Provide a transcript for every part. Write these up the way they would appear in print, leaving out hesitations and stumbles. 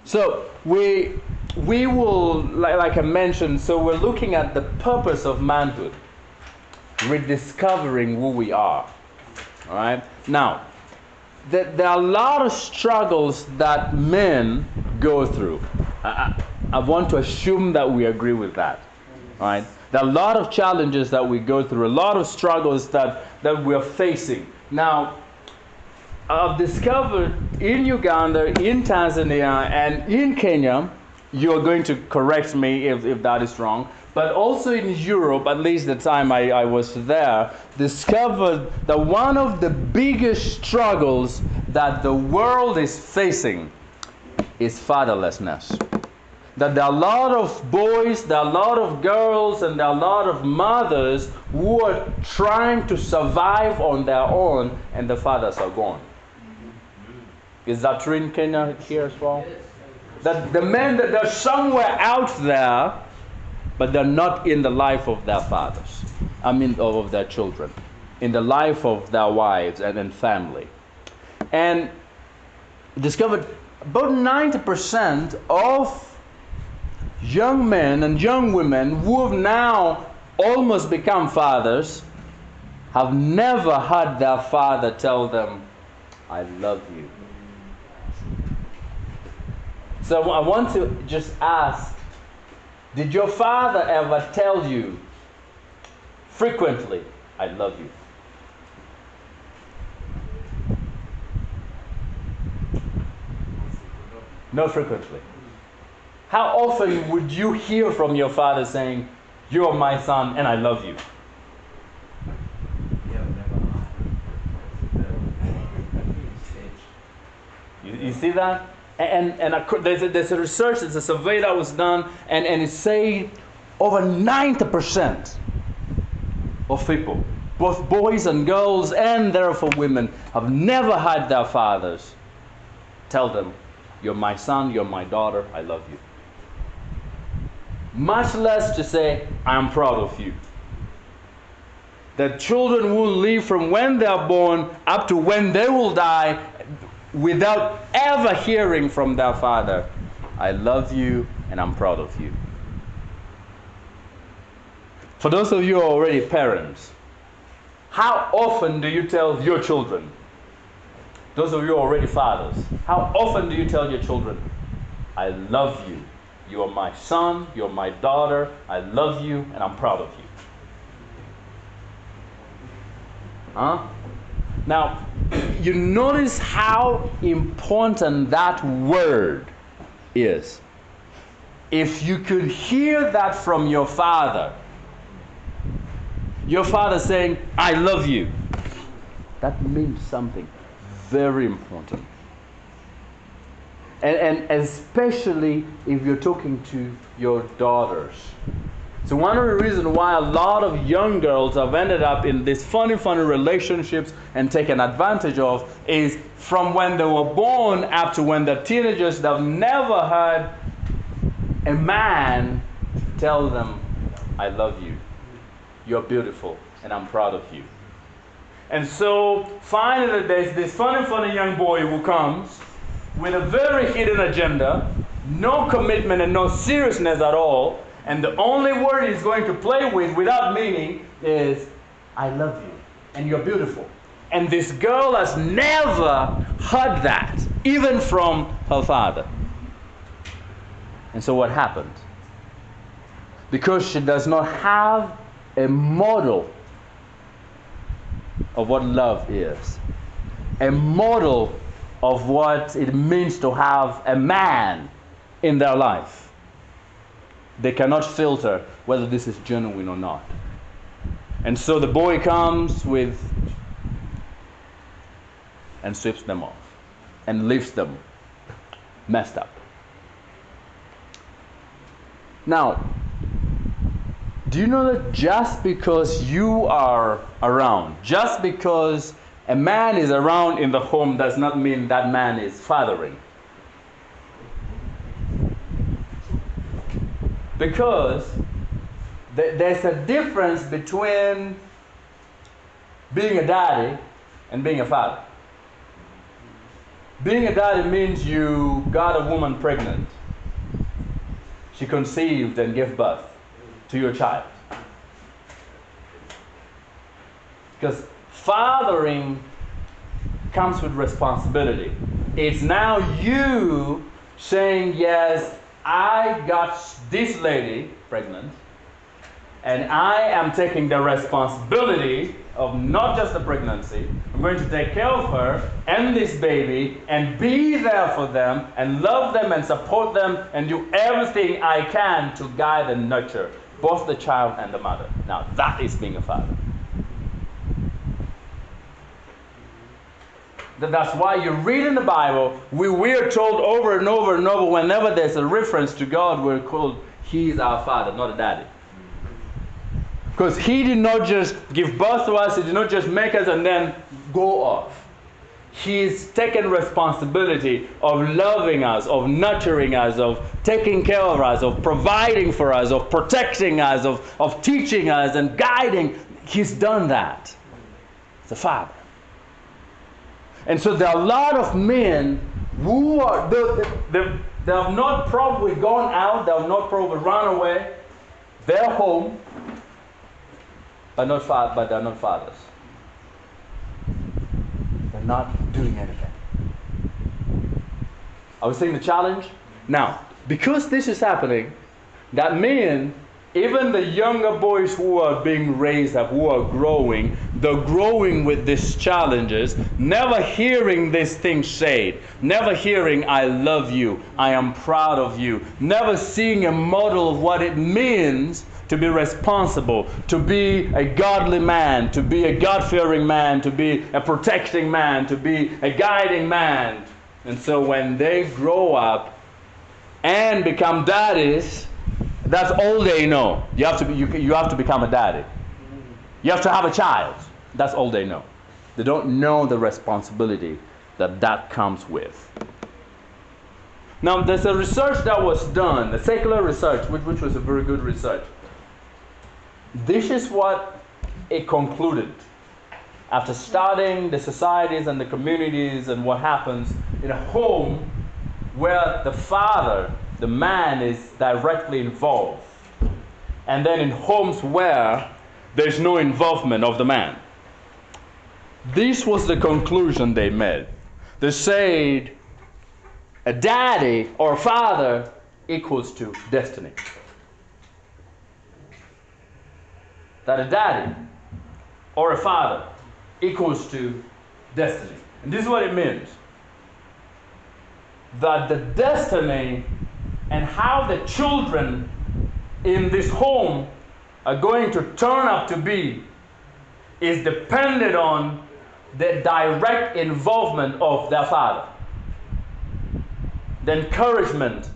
So we will, like I mentioned, so we're looking at the purpose of manhood, rediscovering who we are. All right. Now, there are a lot of struggles that men go through. I want to assume that we agree with that. All right. There are a lot of challenges that we go through, a lot of struggles that we're facing. Now, I've discovered in Uganda, in Tanzania, and in Kenya, you're going to correct me if that is wrong, but also in Europe, at least the time I was there, discovered that one of the biggest struggles that the world is facing is fatherlessness. That there are a lot of boys, there are a lot of girls, and there are a lot of mothers who are trying to survive on their own, and the fathers are gone. Is that true in Kenya here as well? That the men, that they're somewhere out there, but they're not in the life of their fathers. I mean, of their children. In the life of their wives and family. And discovered about 90% of young men and young women who have now almost become fathers have never had their father tell them, I love you. So I want to just ask, did your father ever tell you frequently, I love you? Not frequently. How often would you hear from your father saying, you're my son and I love you? You see that? And there's a research, there's a survey that was done, and it said over 90% of people, both boys and girls and therefore women, have never had their fathers tell them, you're my son, you're my daughter, I love you. Much less to say, I'm proud of you. That children will live from when they are born up to when they will die without ever hearing from their father, I love you and I'm proud of you. For those of you who are already parents, how often do you tell your children? Those of you who are already fathers, how often do you tell your children, I love you. You are my son, you're my daughter, I love you and I'm proud of you. Huh? Now, you notice how important that word is. If you could hear that from your father saying, I love you, that means something very important. And especially if you're talking to your daughters. So one of the reasons why a lot of young girls have ended up in these funny relationships and taken advantage of is from when they were born up to when they're teenagers, they've never heard a man tell them, I love you, you're beautiful, and I'm proud of you. And so finally there's this funny young boy who comes with a very hidden agenda, no commitment and no seriousness at all, and the only word he's going to play with without meaning is, I love you, and you're beautiful. And this girl has never heard that, even from her father. And so what happened? Because she does not have a model of what love is, a model of what it means to have a man in their life, they cannot filter whether this is genuine or not. And so the boy comes with and sweeps them off and leaves them messed up. Now, do you know that just because you are around, just because a man is around in the home does not mean that man is fathering? Because there's a difference between being a daddy and being a father. Being a daddy means you got a woman pregnant. She conceived and gave birth to your child. Because fathering comes with responsibility. It's now you saying, yes, I got this lady pregnant, and I am taking the responsibility of not just the pregnancy. I'm going to take care of her and this baby and be there for them and love them and support them and do everything I can to guide and nurture both the child and the mother. Now that is being a father. That's why you read in the Bible, we're told over and over and over, whenever there's a reference to God, we're called, He is our Father, not a daddy. Because He did not just give birth to us, He did not just make us and then go off. He's taken responsibility of loving us, of nurturing us, of taking care of us, of providing for us, of protecting us, of teaching us and guiding. He's done that. It's a father. And so there are a lot of men who are, they have not probably gone out, they have not probably run away. They're home, but they're not fathers. They're not doing anything. Are we seeing the challenge? Now, because this is happening, that men, even the younger boys who are being raised up, who are growing, they're growing with these challenges, never hearing these things said, never hearing, I love you, I am proud of you, never seeing a model of what it means to be responsible, to be a godly man, to be a God-fearing man, to be a protecting man, to be a guiding man. And so when they grow up and become daddies, that's all they know. You have to become a daddy. You have to have a child. That's all they know. They don't know the responsibility that comes with. Now, there's a research that was done, a secular research, which was a very good research. This is what it concluded after studying the societies and the communities and what happens in a home where the father, the man, is directly involved, and then in homes where there's no involvement of the man. This was the conclusion they made. They said a daddy or a father equals to destiny. That a daddy or a father equals to destiny. And this is what it means. That the destiny and how the children in this home are going to turn up to be is dependent on the direct involvement of their father. The encouragement,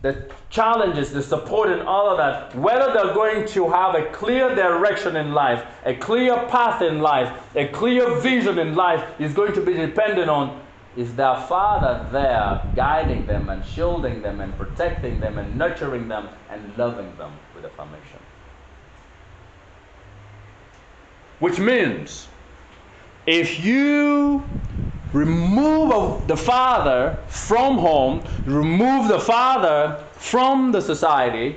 the challenges, the support and all of that, whether they're going to have a clear direction in life, a clear path in life, a clear vision in life, is going to be dependent on, is their father there guiding them and shielding them and protecting them and nurturing them and loving them with affirmation. Which means, if you remove the father from home, remove the father from the society,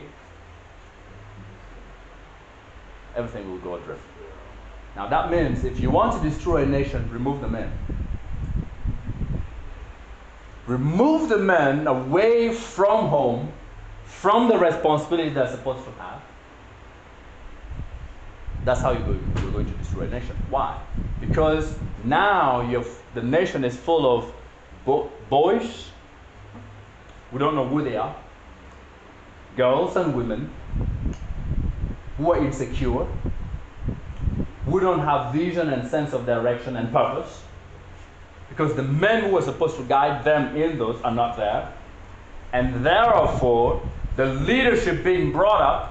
everything will go adrift. Now that means if you want to destroy a nation, remove the men. Remove the men away from home, from the responsibility they're supposed to have. That's how you're going to destroy a nation. Why? Because now the nation is full of boys who don't know who they are, girls and women who are insecure, who don't have vision and sense of direction and purpose, because the men who are supposed to guide them in those are not there. And therefore, the leadership being brought up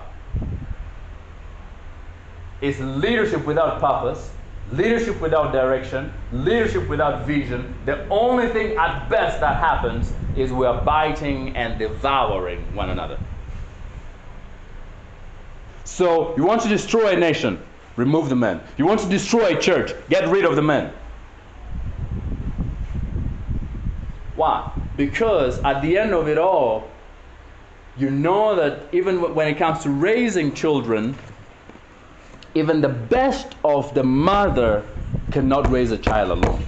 is leadership without purpose, leadership without direction, leadership without vision. The only thing at best that happens is we are biting and devouring one another. So, you want to destroy a nation, remove the men. You want to destroy a church, get rid of the men. Why? Because at the end of it all, you know that even when it comes to raising children, even the best of the mother cannot raise a child alone.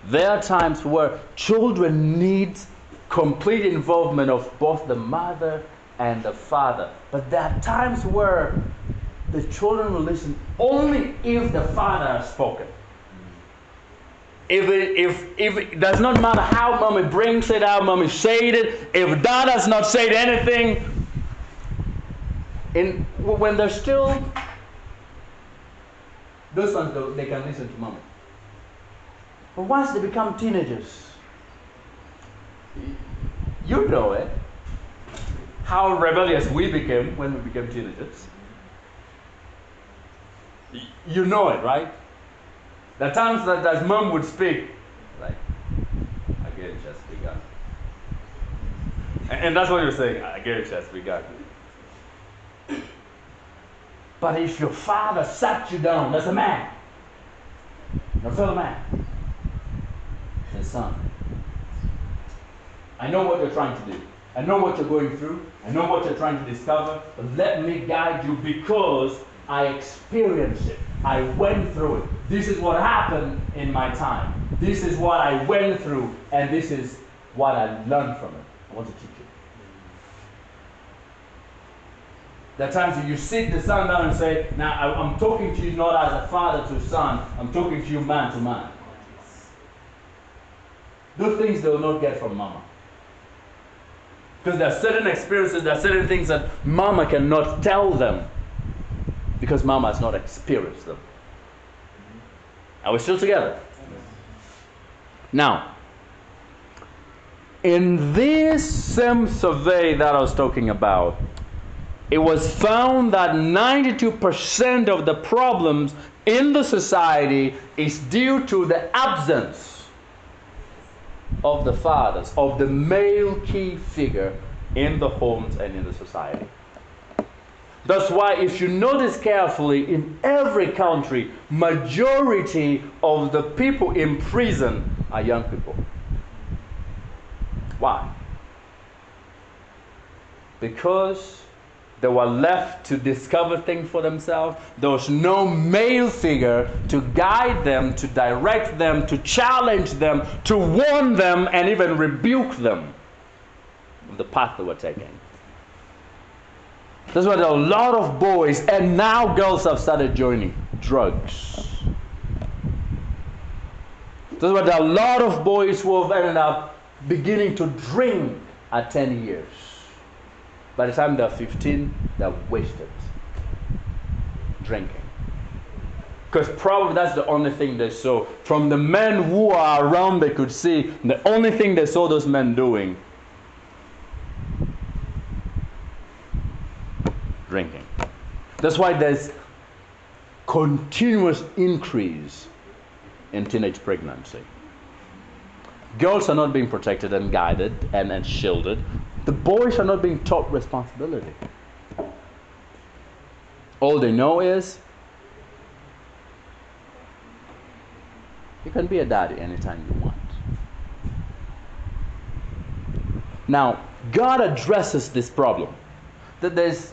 There are times where children need complete involvement of both the mother and the father. But there are times where the children will listen only if the father has spoken. If it does not matter how mommy brings it, how mommy said it, if dad has not said anything, when they're still, those ones, they can listen to mommy. But once they become teenagers, you know it, how rebellious we became when we became teenagers. You know it, right? The times that mom would speak, like, again, just begun. And that's what you're saying, again, just begun. But if your father sat you down, that's a man, a fellow man, his son, I know what you're trying to do. I know what you're going through. I know what you're trying to discover. But let me guide you because I experienced it. I went through it. This is what happened in my time. This is what I went through, and this is what I learned from it. I want to teach you. There are times when you sit the son down and say, now I'm talking to you not as a father to son, I'm talking to you man to man. Those things they will not get from mama. Because there are certain experiences, there are certain things that mama cannot tell them because mama has not experienced them. Are we still together? Now, in this same survey that I was talking about, it was found that 92% of the problems in the society is due to the absence of the fathers, of the male key figure in the homes and in the society. That's why if you notice carefully, in every country, majority of the people in prison are young people. Why? Because they were left to discover things for themselves. There was no male figure to guide them, to direct them, to challenge them, to warn them, and even rebuke them of the path they were taking. That's why there are a lot of boys, and now girls have started joining drugs. That's why there are a lot of boys who have ended up beginning to drink at 10 years. By the time they're 15, they're wasted drinking. Because probably that's the only thing they saw. From the men who are around, they could see the only thing they saw those men doing, drinking. That's why there's continuous increase in teenage pregnancy. Girls are not being protected and guided and shielded. The boys are not being taught responsibility. All they know is, you can be a daddy anytime you want. Now, God addresses this problem. That there's,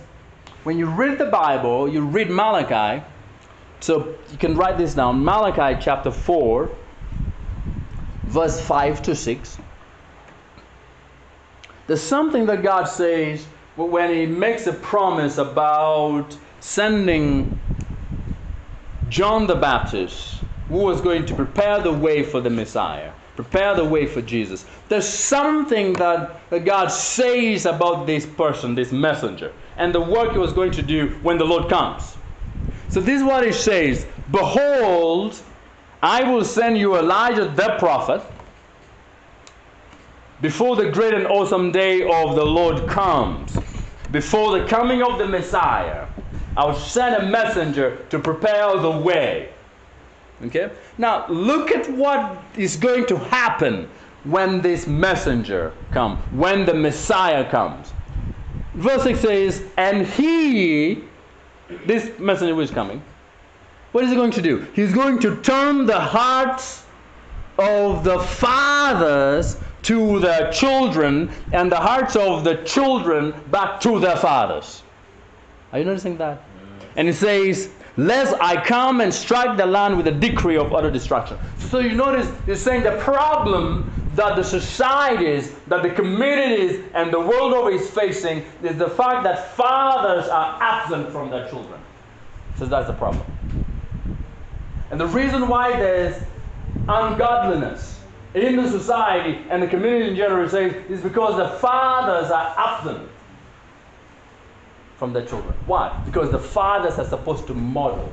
when you read the Bible, you read Malachi, so you can write this down, Malachi chapter 4, verse 5 to 6. There's something that God says when He makes a promise about sending John the Baptist, who was going to prepare the way for the Messiah, prepare the way for Jesus. There's something that God says about this person, this messenger, and the work he was going to do when the Lord comes. So this is what He says: behold, I will send you Elijah the prophet before the great and awesome day of the Lord comes. Before the coming of the Messiah, I will send a messenger to prepare the way. Okay? Now, look at what is going to happen when this messenger comes, when the Messiah comes. Verse 6 says, and he, this messenger who is coming, what is he going to do? He's going to turn the hearts of the fathers to their children, and the hearts of the children back to their fathers. Are you noticing that? And it says, lest I come and strike the land with a decree of utter destruction. So you notice it's saying the problem that the societies, that the communities, and the world over is facing is the fact that fathers are absent from their children. So that's the problem. And the reason why there's ungodliness in the society and the community in general is because the fathers are absent from their children. Why? Because the fathers are supposed to model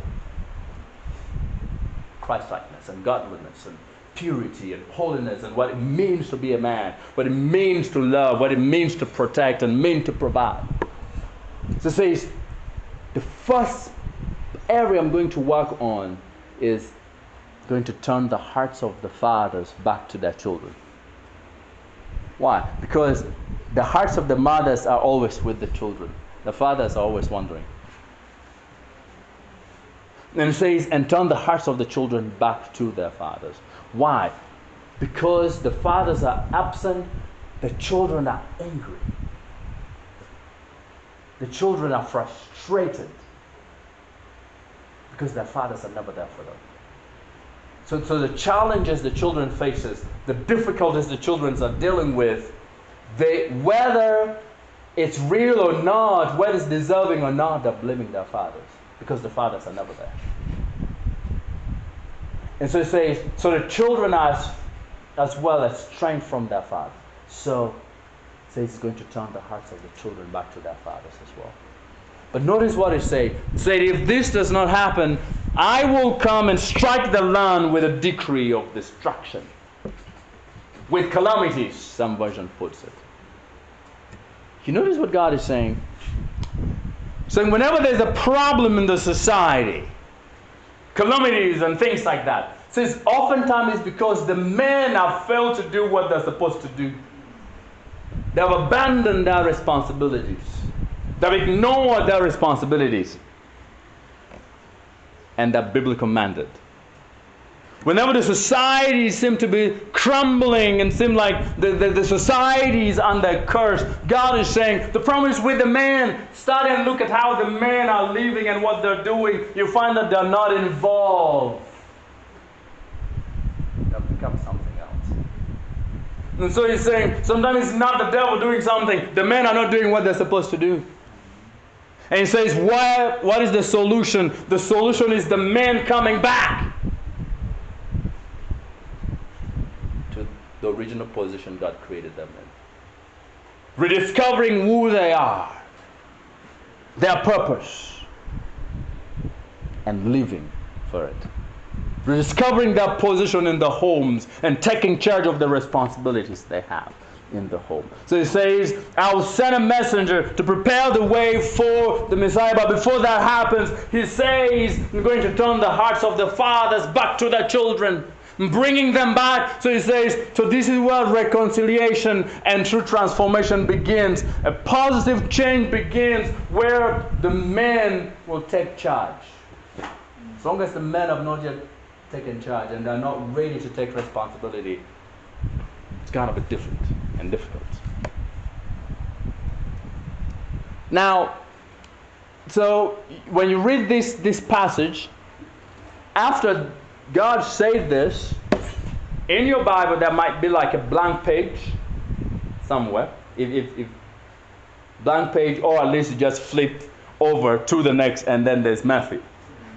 Christ-likeness and godliness and purity and holiness and what it means to be a man, what it means to love, what it means to protect and mean to provide. So it says, the first area I'm going to work on is going to turn the hearts of the fathers back to their children. Why? Because the hearts of the mothers are always with the children. The fathers are always wandering. And it says, and turn the hearts of the children back to their fathers. Why? Because the fathers are absent, the children are angry. The children are frustrated because their fathers are never there for them. So the challenges the children faces, the difficulties the children are dealing with, whether it's real or not, whether it's deserving or not, they're blaming their fathers because the fathers are never there. And so it says, so the children are as well estranged from their father. So it says it's going to turn the hearts of the children back to their fathers as well. But notice what it says. It said, if this does not happen, I will come and strike the land with a decree of destruction. With calamities, some version puts it. You notice what God is saying? Saying whenever there's a problem in the society, calamities and things like that, it says oftentimes it's because the men have failed to do what they're supposed to do. They have abandoned their responsibilities. They've ignored their responsibilities. And they're biblically commanded. Whenever the societies seem to be crumbling and seem like the society is under curse, God is saying, the problem is with the men. Start and look at how the men are living and what they're doing. You find that they're not involved. They've become something else. And so he's saying, sometimes it's not the devil doing something. The men are not doing what they're supposed to do. And he says, what is the solution? The solution is the men coming back to the original position God created them in. Rediscovering who they are, their purpose, and living for it. Rediscovering their position in the homes and taking charge of the responsibilities they have in the home. So he says, I will send a messenger to prepare the way for the Messiah. But before that happens, he says, I'm going to turn the hearts of the fathers back to their children, bringing them back. So he says, so this is where reconciliation and true transformation begins. A positive change begins where the men will take charge. As long as the men have not yet taken charge and they're not ready to take responsibility, it's going to be different and difficult. Now, so when you read this passage, after God said this, in your Bible there might be like a blank page somewhere. If blank page, or at least you just flip over to the next and then there's Matthew.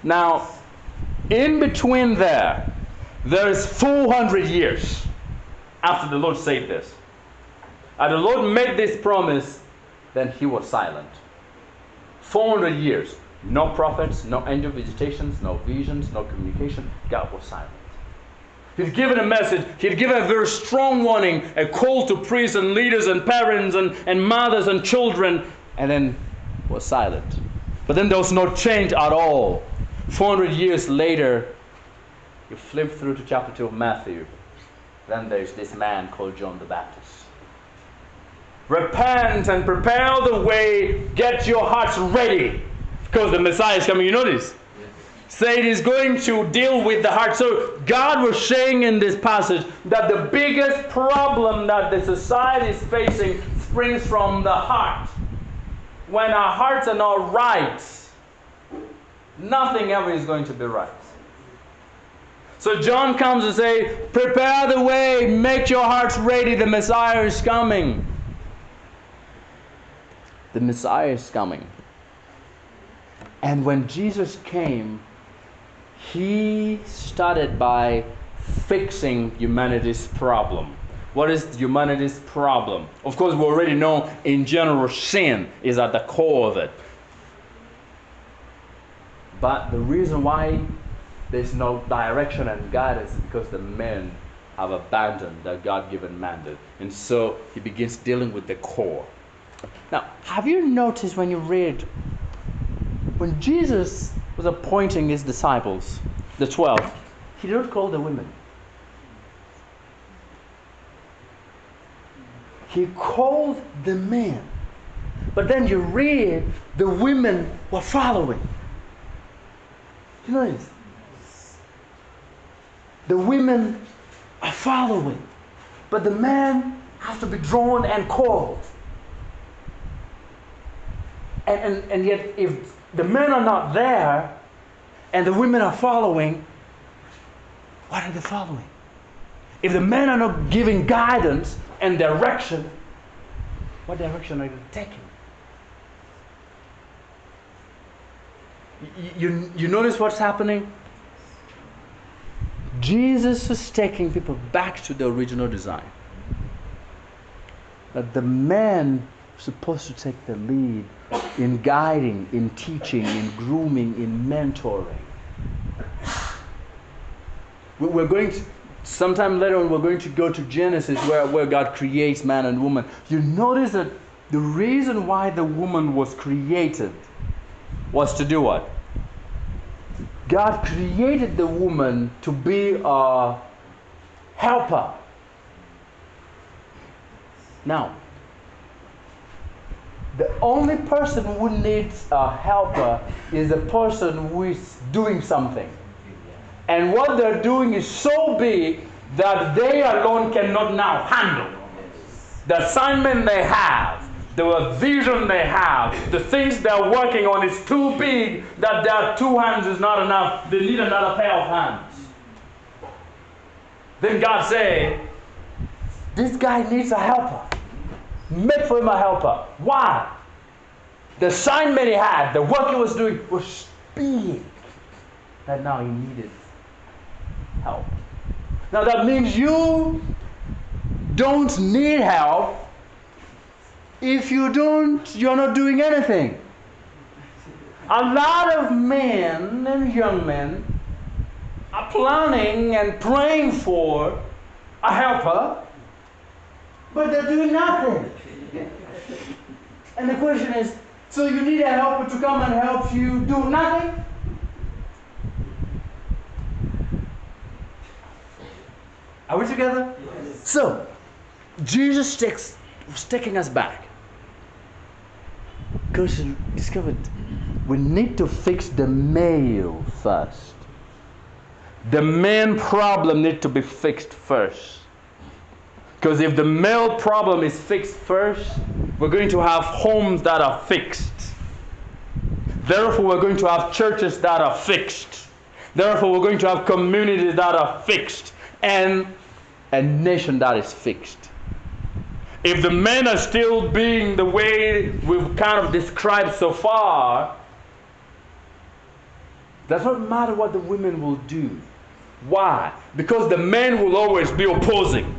Now, in between there is 400 years after the Lord said this. And the Lord made this promise, then he was silent. 400 years. No prophets, no angel visitations, no visions, no communication. God was silent. He'd given a message. He'd given a very strong warning, a call to priests and leaders and parents and mothers and children, and then was silent. But then there was no change at all. 400 years later, you flip through to chapter 2 of Matthew. Then there's this man called John the Baptist. Repent and prepare the way. Get your hearts ready, because the Messiah is coming. You notice? said he's going to deal with the heart. So God was saying in this passage that the biggest problem that the society is facing springs from the heart. When our hearts are not right, nothing ever is going to be right. So John comes and says, prepare the way, make your hearts ready, the Messiah is coming. The Messiah is coming. And when Jesus came, he started by fixing humanity's problem. What is humanity's problem? Of course, we already know in general sin is at the core of it. But the reason why there's no direction and guidance is because the men have abandoned the God-given mandate. And so he begins dealing with the core. Now, have you noticed when you read, when Jesus was appointing his disciples, the 12, he didn't call the women. He called the men. But then you read, the women were following. You know this? The women are following. But the men have to be drawn and called. And yet, if the men are not there and the women are following, what are they following? If the men are not giving guidance and direction, what direction are you taking? You notice what's happening? Jesus is taking people back to the original design. That the men are supposed to take the lead in guiding, in teaching, in grooming, in mentoring. We're going to, sometime later on, we're going to go to Genesis where God creates man and woman. You notice that the reason why the woman was created was to do what? God created the woman to be a helper. Now, the only person who needs a helper is the person who is doing something. And what they're doing is so big that they alone cannot now handle. The assignment they have, the vision they have, the things they're working on is too big that their two hands is not enough. They need another pair of hands. Then God said, this guy needs a helper. Make for him a helper. Why? The assignment he had, the work he was doing was big that now he needed help. Now that means you don't need help if you're not doing anything. A lot of men and young men are planning and praying for a helper, but they're doing nothing. And the question is, so you need a helper to come and help you do nothing? Are we together? Yes. So, Jesus was taking us back. Because he discovered we need to fix the male first. The man problem needs to be fixed first. Because if the male problem is fixed first, we're going to have homes that are fixed. Therefore, we're going to have churches that are fixed. Therefore, we're going to have communities that are fixed. And a nation that is fixed. If the men are still being the way we've kind of described so far, does not matter what the women will do. Why? Because the men will always be opposing.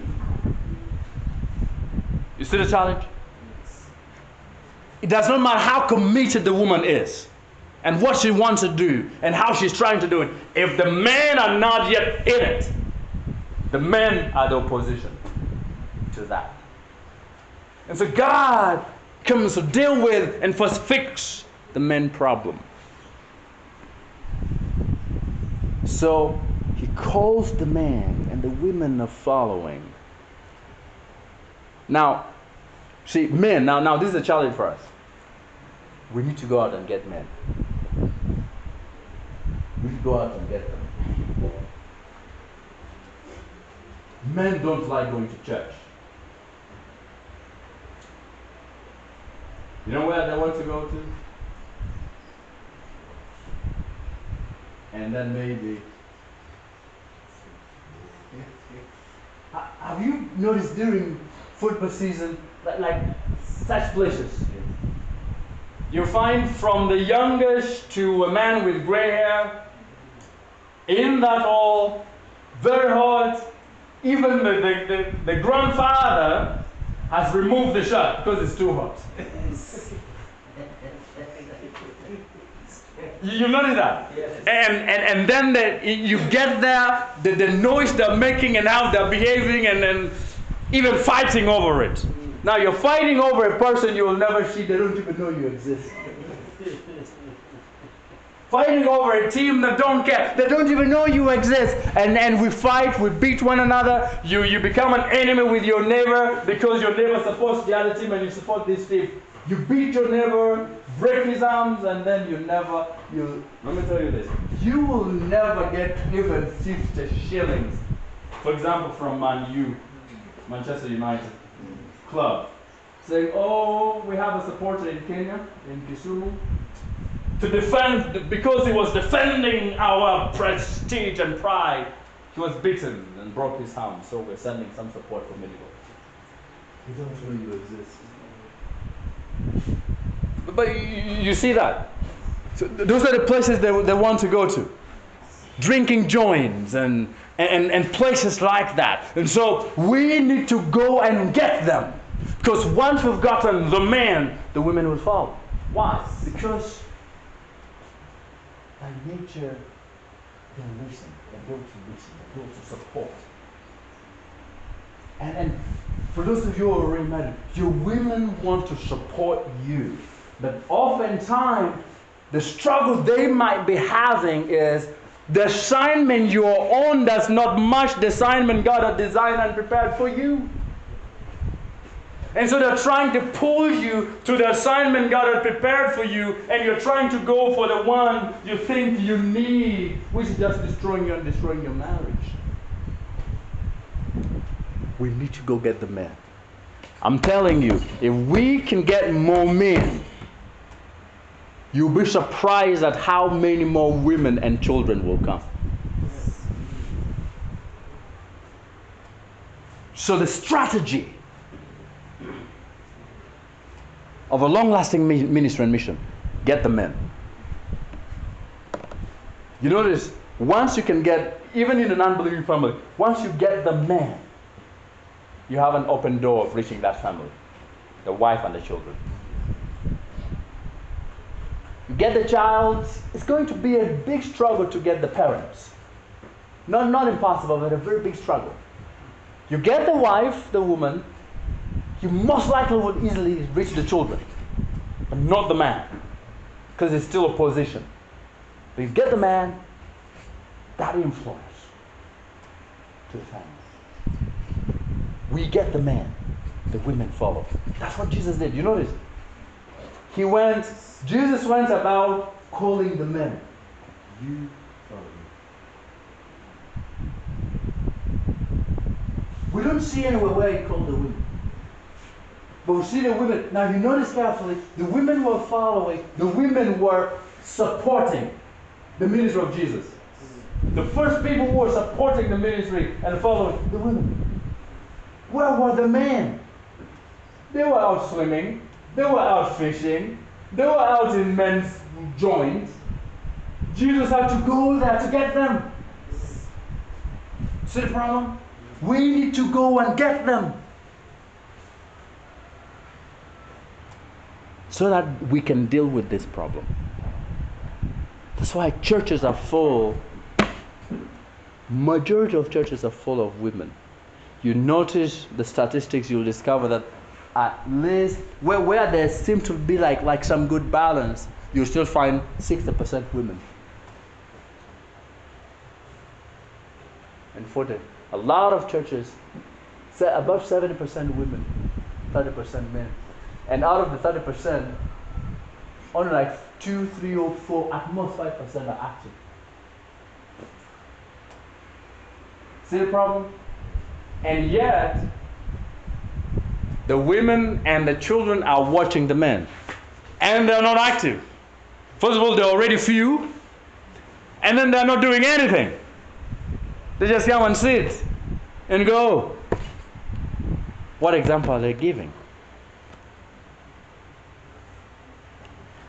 You see the challenge? It does not matter how committed the woman is and what she wants to do and how she's trying to do it. If the men are not yet in it, the men are the opposition to that. And so God comes to deal with and first fix the men problem. So he calls the man and the women are following. Now, see, men, now this is a challenge for us. We need to go out and get men. We go out and get them. Men don't like going to church. You know where they want to go to? And then maybe. Have you noticed during football season, like such places? You find from the youngest to a man with gray hair, in that hall, very hot. Even the grandfather has removed the shirt because it's too hot. You notice that? Yes. And then you get there, the noise they're making and how they're behaving, and then even fighting over it. Now you're fighting over a person you will never see, they don't even know you exist. Fighting over a team that don't care. They don't even know you exist. And we fight, we beat one another. You become an enemy with your neighbor because your neighbor supports the other team and you support this team. You beat your neighbor, break his arms, and then let me tell you this. You will never get even 50 shillings. For example, from Manchester United club, saying, oh, we have a supporter in Kenya, in Kisumu, to defend, because he was defending our prestige and pride, he was beaten and broke his arm, so we're sending some support for medical. He doesn't know you exist. But you see that? So those are the places they want to go to. Drinking joints and places like that. And so we need to go and get them. Because once we've gotten the men, the women will follow. Why? Because by nature, they listen, they go to support. And for those of you who are already married, your women want to support you. But oftentimes, the struggle they might be having is the assignment you're on does not match the assignment God has designed and prepared for you. And so they're trying to pull you to the assignment God has prepared for you, and you're trying to go for the one you think you need, which is just destroying you and destroying your marriage. We need to go get the men. I'm telling you, if we can get more men, you'll be surprised at how many more women and children will come. So the strategy of a long-lasting ministry and mission, get the men. You notice, once you can get, even in an unbelieving family, once you get the men, you have an open door of reaching that family, the wife and the children. You get the child, it's going to be a big struggle to get the parents. Not impossible, but a very big struggle. You get the wife, the woman, you most likely will easily reach the children, but not the man, because it's still a position. But you get the man, that influence to the family. We get the man, the women follow. That's what Jesus did. You notice? Jesus went about calling the men. You follow me. We don't see anywhere where he called the women. But we see the women. Now you notice carefully, the women were following, the women were supporting the ministry of Jesus. The first people who were supporting the ministry and following, the women. Where were the men? They were out swimming, they were out fishing, they were out in men's joints. Jesus had to go there to get them. See the problem? We need to go and get them, so that we can deal with this problem. That's why churches are full. Majority of churches are full of women. You notice the statistics, you'll discover that at least where there seems to be like some good balance, you'll still find 60% women. And for a lot of churches, above 70% women, 30% men. And out of the 30%, only like 2, 3, or 4, at most 5% are active. See the problem? And yet, the women and the children are watching the men. And they're not active. First of all, they're already few. And then they're not doing anything. They just come and sit and go. What example are they giving?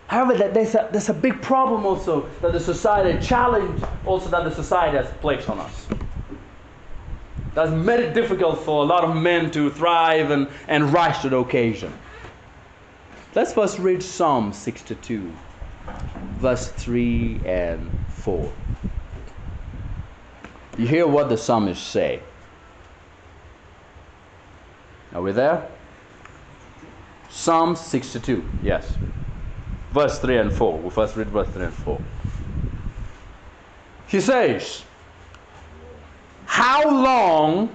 However, there's a big problem also that the society, challenge also that the society has placed on us. That's made it difficult for a lot of men to thrive and rise to the occasion. Let's first read Psalm 62, verse 3 and 4. You hear what the psalmists say. Are we there? Psalm 62, yes. Verse 3 and 4. We'll first read verse 3 and 4. He says, how long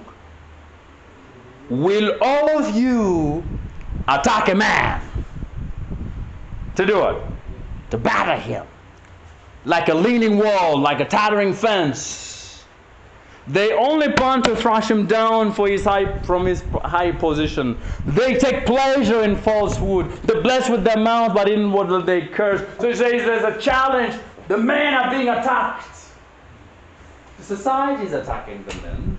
will all of you attack a man? To do it. To batter him. Like a leaning wall, like a tottering fence. They only plan to thrash him down from his high position. They take pleasure in falsehood. They bless with their mouth, but inwardly they curse. So he says there's a challenge. The men are being attacked. The society is attacking the men.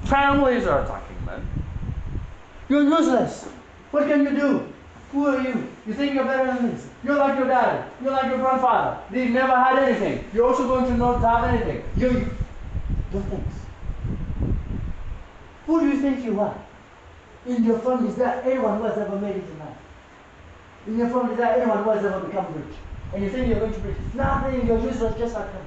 Families are attacking men. You're useless. What can you do? Who are you? You think you're better than this? You're like your dad. You're like your grandfather. They've never had anything. You're also going to not have anything. You're things. Who do you think you are? In your family, is there anyone who has ever made it in life? In your family, is there anyone who has ever become rich? And you think you're going to be rich? Nothing. You're useless just like them.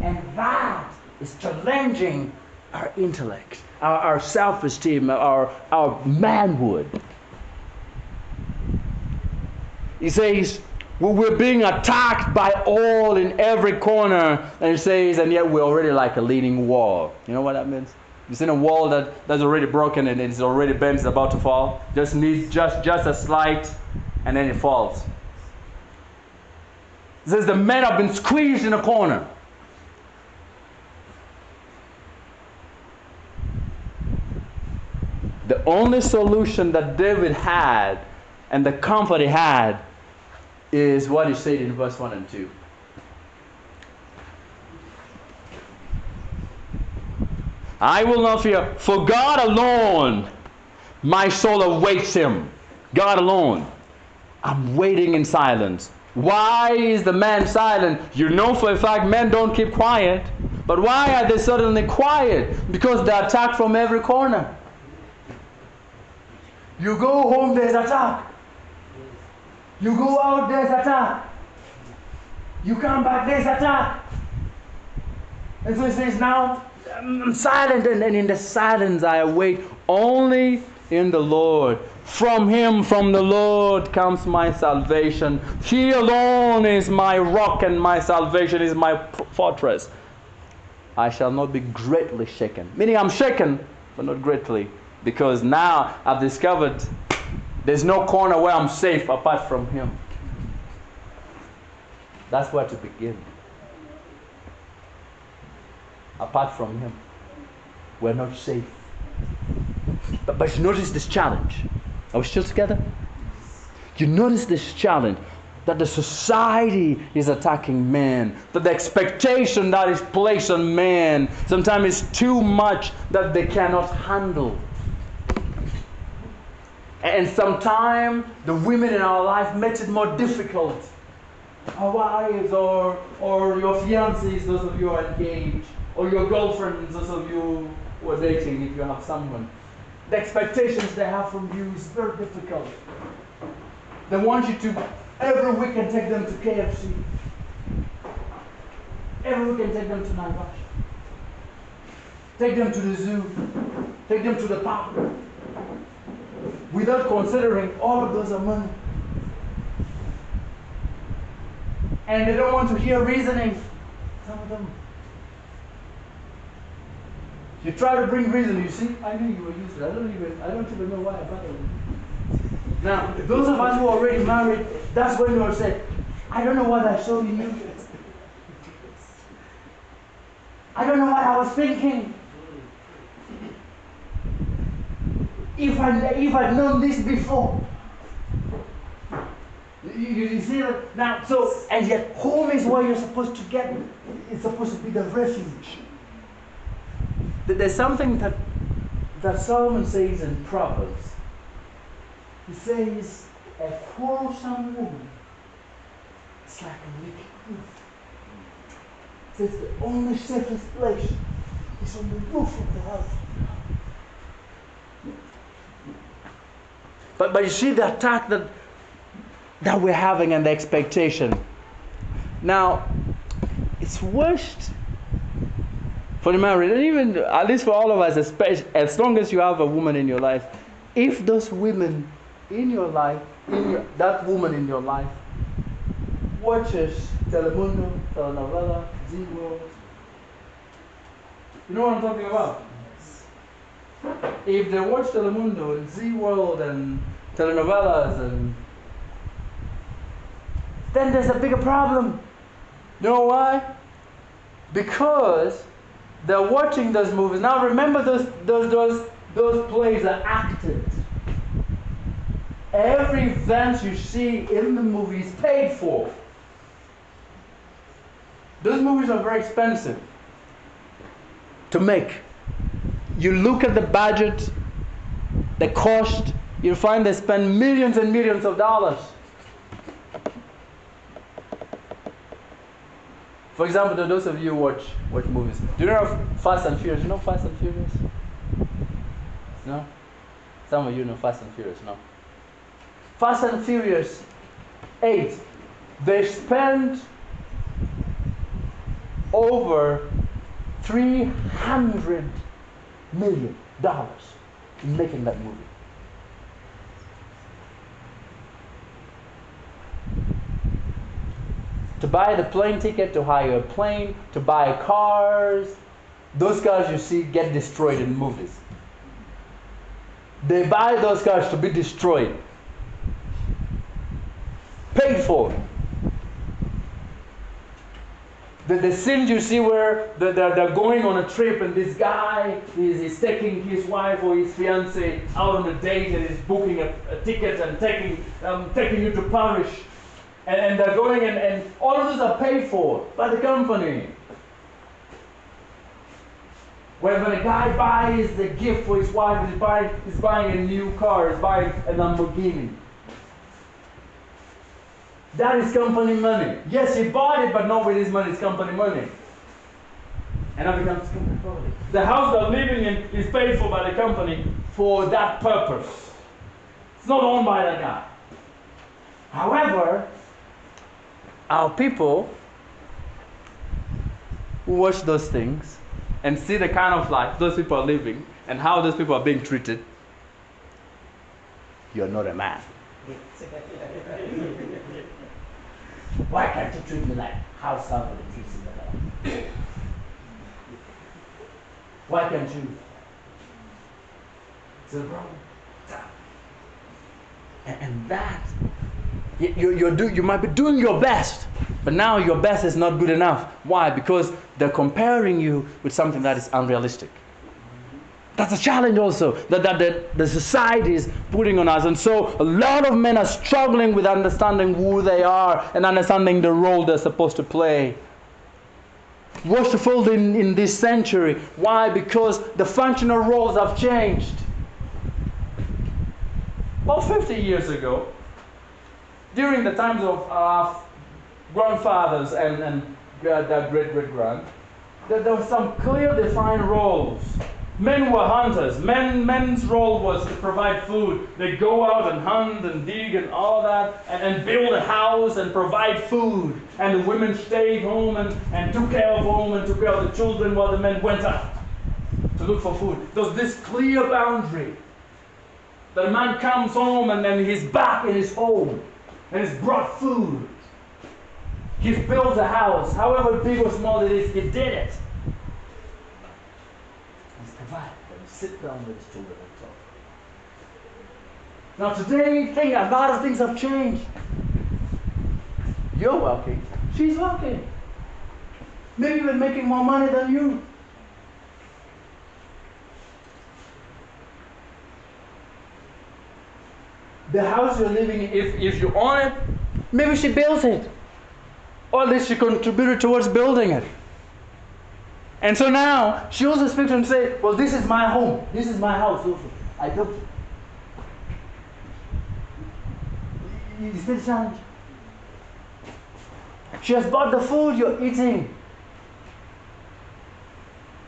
And that is challenging our intellect, our self-esteem, our manhood. He says, we're being attacked by all in every corner. And he says, and yet we're already like a leaning wall. You know what that means? You've seen a wall that's already broken and it's already bent, it's about to fall. Just needs just a slight, and then it falls. It says the men have been squeezed in a corner. The only solution that David had and the comfort he had is what he said in verse 1 and 2. I will not fear, for God alone my soul awaits him. God alone. I'm waiting in silence. Why is the man silent? You know for a fact men don't keep quiet. But why are they suddenly quiet? Because they're attacked from every corner. You go home, there's attack. You go out, there's attack. You come back, there's attack. And so he says, now I'm silent, and in the silence I await only in the Lord. From him, from the Lord, comes my salvation. He alone is my rock, and my salvation is my fortress. I shall not be greatly shaken. Meaning I'm shaken, but not greatly. Because now I've discovered there's no corner where I'm safe apart from him. That's where to begin. Apart from him, we're not safe. But you notice this challenge. Are we still together? You notice this challenge that the society is attacking men, that the expectation that is placed on men sometimes is too much that they cannot handle. And sometimes the women in our life makes it more difficult. Our wives or your fiancés, those of you who are engaged, or your girlfriends, those of you who are dating, if you have someone. The expectations they have from you is very difficult. They want you to every weekend take them to KFC. Every weekend take them to Naivasha. Take them to the zoo. Take them to the park. Without considering all of those are money. And they don't want to hear reasoning. Some of them. You try to bring reason, you see, I knew you were useless. I don't even know why I bothered you. Now, those of us who are already married, that's when you will say, I don't know what I saw in you. I don't know what I was thinking. If I'd known this before. You see that? Now, so, and yet home is where you're supposed to get, it's supposed to be the refuge. There's something that Solomon says in Proverbs. He says, a quarrelsome woman is like a wicked roof. He says the only safest place is on the roof of the house. But you see the attack that we're having and the expectation. Now, it's worst for the married, and even, at least for all of us, especially, as long as you have a woman in your life, if those women in your life, that woman in your life, watches Telemundo, telenovela, Z-World, you know what I'm talking about? If they watch Telemundo and Z-World and telenovelas, and then there's a bigger problem. You know why? Because they're watching those movies. Now remember, those plays are acted. Every event you see in the movie is paid for. Those movies are very expensive to make. You look at the budget, the cost, you'll find they spend millions and millions of dollars. For example, to those of you who watch movies, do you know Fast and Furious? You know Fast and Furious? No? Some of you know Fast and Furious, no? Fast and Furious 8, they spent over $300 million in making that movie. To buy the plane ticket, to hire a plane, to buy cars. Those cars you see get destroyed in movies. They buy those cars to be destroyed. Paid for. The scenes you see where they're going on a trip and this guy is taking his wife or his fiancée out on a date and is booking a ticket and taking you to Paris. And they're going and all of those are paid for by the company. When a guy buys the gift for his wife, he's buying a new car, he's buying a Lamborghini. That is company money. Yes, he bought it, but not with his money, it's company money. And that becomes company property. The house they're living in is paid for by the company for that purpose. It's not owned by that guy. However, our people who watch those things and see the kind of life those people are living and how those people are being treated, you're not a man. Why can't you treat me like how somebody treats me? Why can't you? It's a problem. And that, you might be doing your best, but now your best is not good enough. Why? Because they're comparing you with something that is unrealistic. That's a challenge also that the society is putting on us. And so a lot of men are struggling with understanding who they are and understanding the role they're supposed to play. What's the fault in this century? Why? Because the functional roles have changed. About 50 years ago, during the times of our grandfathers and their great-great-grand, there were some clear defined roles. Men were hunters. Men's role was to provide food. They go out and hunt and dig and all that and build a house and provide food. And the women stayed home and took care of home and took care of the children while the men went out to look for food. There was this clear boundary. The man comes home and then he's back in his home and he's brought food. He's built a house. However big or small it is, he did it. Sit down with his children and talk. Now today, a lot of things have changed. You're working, she's working. maybe even making more money than you. The house you're living in, if you own it, maybe she built it. Or at least she contributed towards building it. And so now, she also speaks and says, well, this is my home. This is my house also. I built it. You see the challenge? She has bought the food you're eating.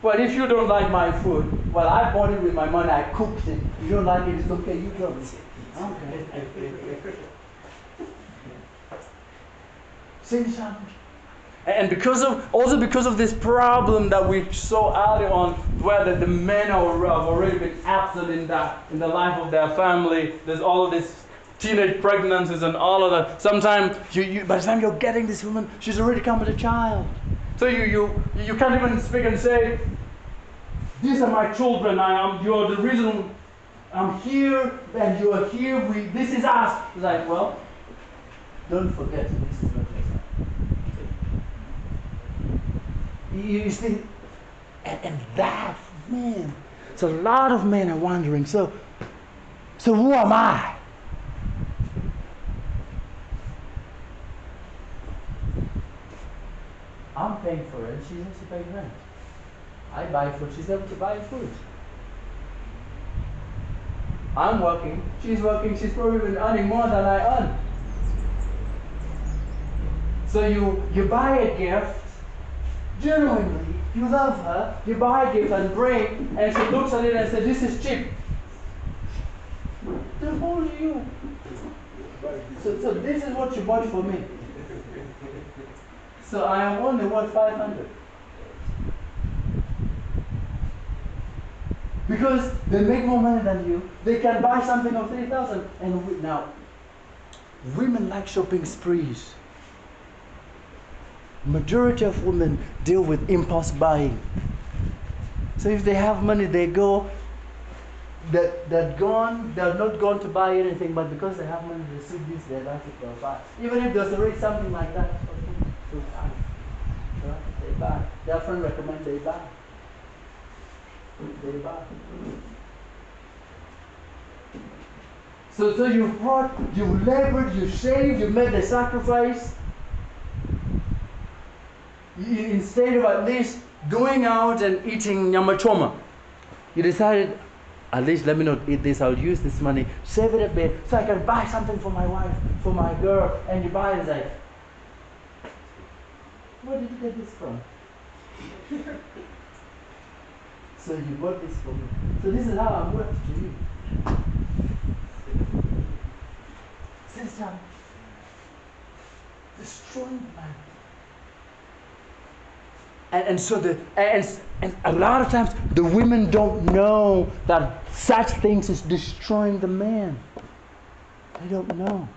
Well, if you don't like my food, well, I bought it with my money, I cooked it. If you don't like it, it's okay, you drop it. Okay. See the challenge? And because of this problem that we saw early on, where the men have already been absent in the life of their family, there's all of this teenage pregnancies and all of that. Sometimes by the time you're getting this woman, she's already come with a child. So you can't even speak and say, these are my children, you're the reason I'm here, and you're here, this is us. It's like, well, don't forget, this is not your son. You see, and that, man, so a lot of men are wondering, so who am I? I'm paying for it, she's also paying rent. I buy food, she's able to buy food. I'm working, she's probably been earning more than I earn. So you buy a gift, genuinely, you love her, you buy a gift and bring, and she looks at it and says, this is cheap. Then who are you? So this is what you bought for me. So I am only worth 500. Because they make more money than you, they can buy something of 3,000. And now, women like shopping sprees. Majority of women deal with impulse buying. So if they have money, they go. They're not going to buy anything, but because they have money, they see this, they like it, they'll buy. Even if there's already something like that, they buy. Their friend recommends they buy. They buy. So you brought, you labored, you saved, you made the sacrifice. Instead of at least going out and eating nyama choma, you decided, at least let me not eat this, I'll use this money, save it a bit, so I can buy something for my wife, for my girl, and you buy it, it's like, where did you get this from? So you bought this for me. So this is how I'm worth to you. Sister, destroying man. And so and a lot of times the women don't know that such things is destroying the man. They don't know.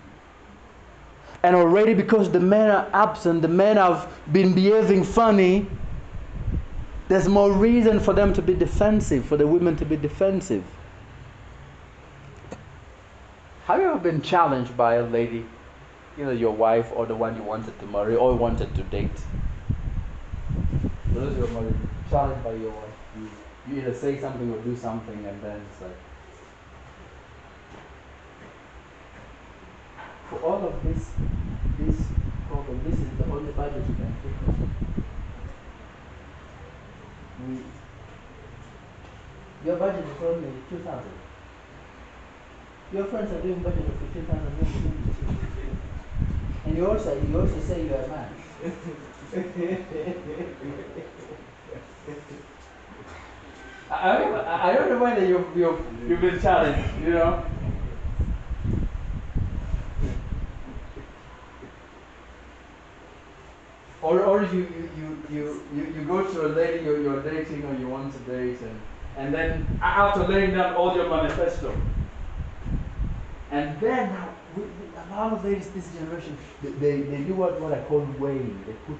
And already because the men are absent, the men have been behaving funny, there's more reason for them to be defensive, for the women to be defensive. Have you ever been challenged by a lady, either your wife or the one you wanted to marry or wanted to date? Those who are married, challenged by your wife. You either say something or do something, and then it's like, for all of this problem, this is the only budget you can think of. Your budget is only 2,000. Your friends are doing budget of 15,000. And you also say you are a man. I don't know whether you've been challenged, you know. Or you go to a lady you're dating or you want to date, and then after laying down all your manifesto, and then now a lot of ladies this generation they do what I call weighing. They put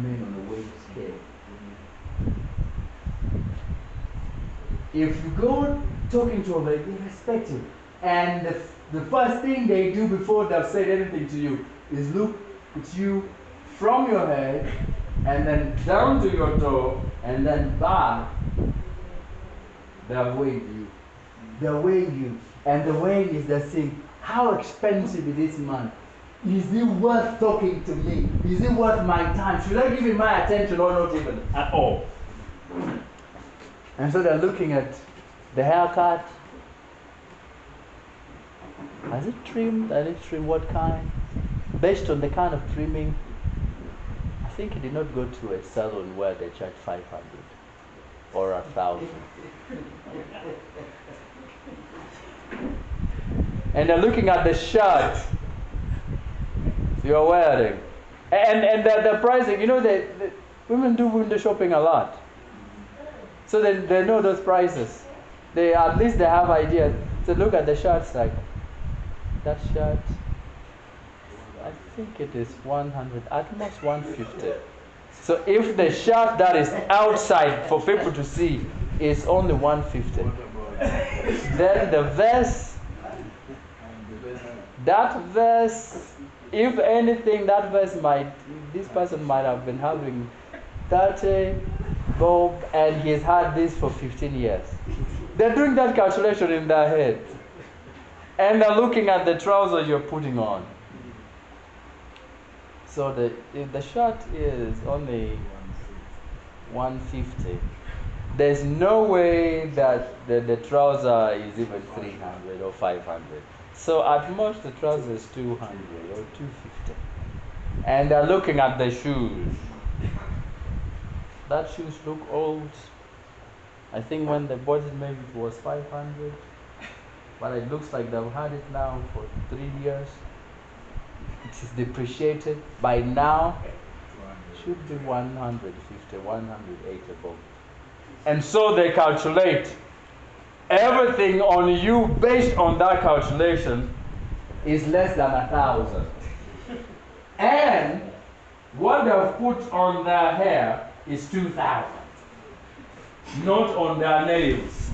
men on a weight scale. If you go talking to a lady, they respect you, and the first thing they do before they've said anything to you is look at you from your head and then down to your toe, and then back. They're weighing you. They're weighing you. And the weighing is the thing. How expensive is this man? Is he worth talking to me? Is he worth my time? Should I give him my attention or not even at all? And so they're looking at the haircut. Has it trimmed? Has it trimmed what kind? Based on the kind of trimming, I think he did not go to a salon where they charge 500 or 1,000. And they're looking at the shirt you're wearing. And the pricing, the women do window shopping a lot. So they know those prices. At least they have ideas. So look at the shirts, like that shirt, I think it is 100, at most 150. So if the shirt that is outside for people to see is only 150, then the vest, that vest, if anything, that vest this person might have been having 30 bob and he's had this for 15 years. They're doing that calculation in their head. And they're looking at the trousers you're putting on. So if the shirt is only 150, there's no way that the trouser is even 300 or 500. So at most the trouser is 200 or 250. And they're looking at the shoes. That shoes look old. I think when they bought it maybe it was 500. But it looks like they've had it now for 3 years. It is depreciated. By now, it should be 150, 180 bob. And so they calculate everything on you based on that calculation is less than 1,000. And what they've put on their hair is 2,000. Not on their nails.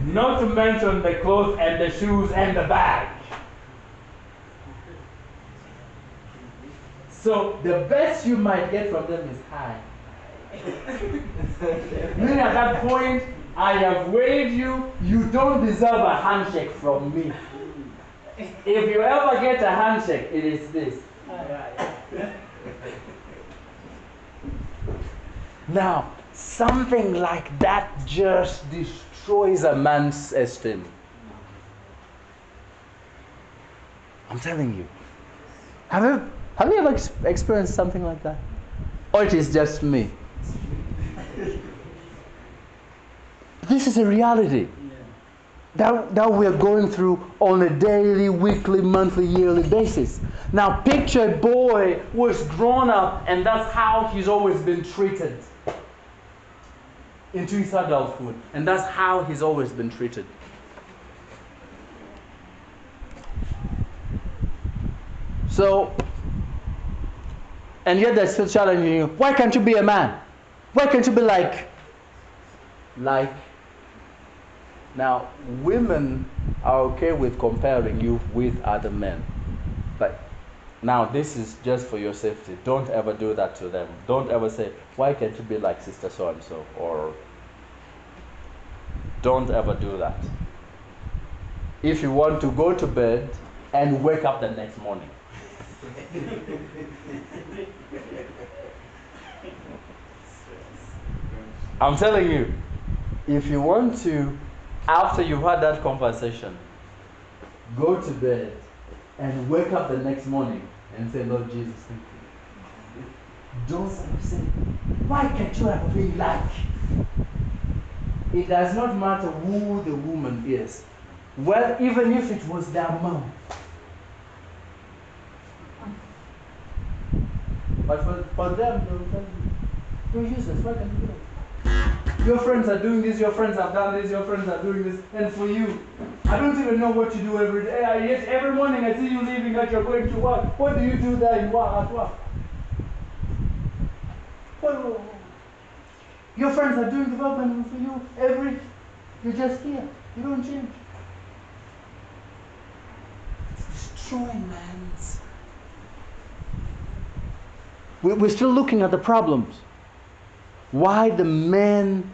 Not to mention the clothes and the shoes and the bag. So the best you might get from them is high. Meaning at that point, I have weighed you, you don't deserve a handshake from me. If you ever get a handshake, it is this. Now, something like that just destroys a man's esteem. I'm telling you. Have you ever experienced something like that? Or it is just me? This is a reality that we're going through on a daily, weekly, monthly, yearly basis. Now picture a boy who is grown up and that's how he's always been treated into his adulthood. And that's how he's always been treated. So, and yet they're still challenging you. Why can't you be a man? Why can't you be like? Now, women are okay with comparing you with other men. But now this is just for your safety. Don't ever do that to them. Don't ever say, why can't you be like sister so-and-so? Or don't ever do that. If you want to go to bed and wake up the next morning. I'm telling you, if you want to, after you've had that conversation, go to bed and wake up the next morning and say, Lord Jesus, thank you. Don't say, why can't you ever be like? It does not matter who the woman is. Well, even if it was their mom. But for them, they'll tell you, you're useless, why can't you do it? Your friends are doing this, your friends have done this, your friends are doing this, and for you, I don't even know what you do every day. Yet every morning I see you leaving that you're going to work. What do you do there at work? Well, your friends are doing development for you you're just here. You don't change. It's destroying man's. We're still looking at the problems. Why the men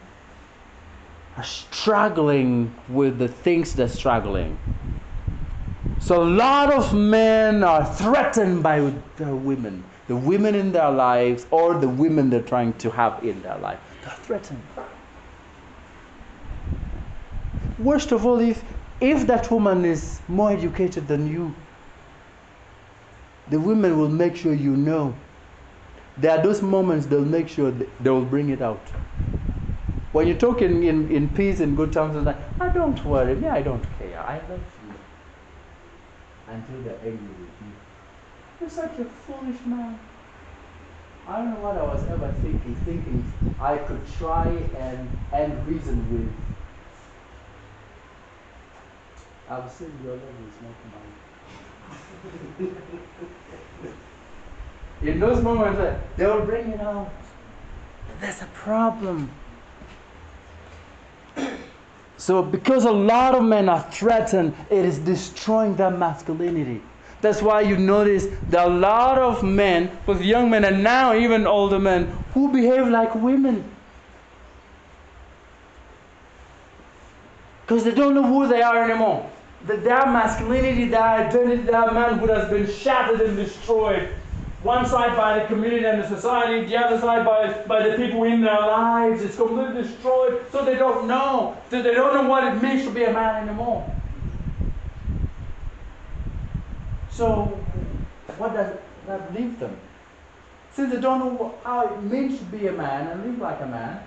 are struggling with the things they're struggling. So a lot of men are threatened by their women. The women in their lives or the women they're trying to have in their life. They're threatened. Worst of all, if that woman is more educated than you, the women will make sure you know. There are those moments they'll make sure they will bring it out. When you talk in peace and good terms, it's like, oh, don't worry, me, I don't care. I love you. Until they're angry with you. You're such a foolish man. I don't know what I was ever thinking I could try and reason with. I've seen your love is not mine. In those moments, they will bring it out. There's a problem. So because a lot of men are threatened, it is destroying their masculinity. That's why you notice there are a lot of men, both young men and now even older men, who behave like women. Because they don't know who they are anymore. Their masculinity, their identity, their manhood has been shattered and destroyed. One side by the community and the society, the other side by the people in their lives. It's completely destroyed. So they don't know. So they don't know what it means to be a man anymore. So what does that leave them? Since they don't know how it means to be a man and live like a man,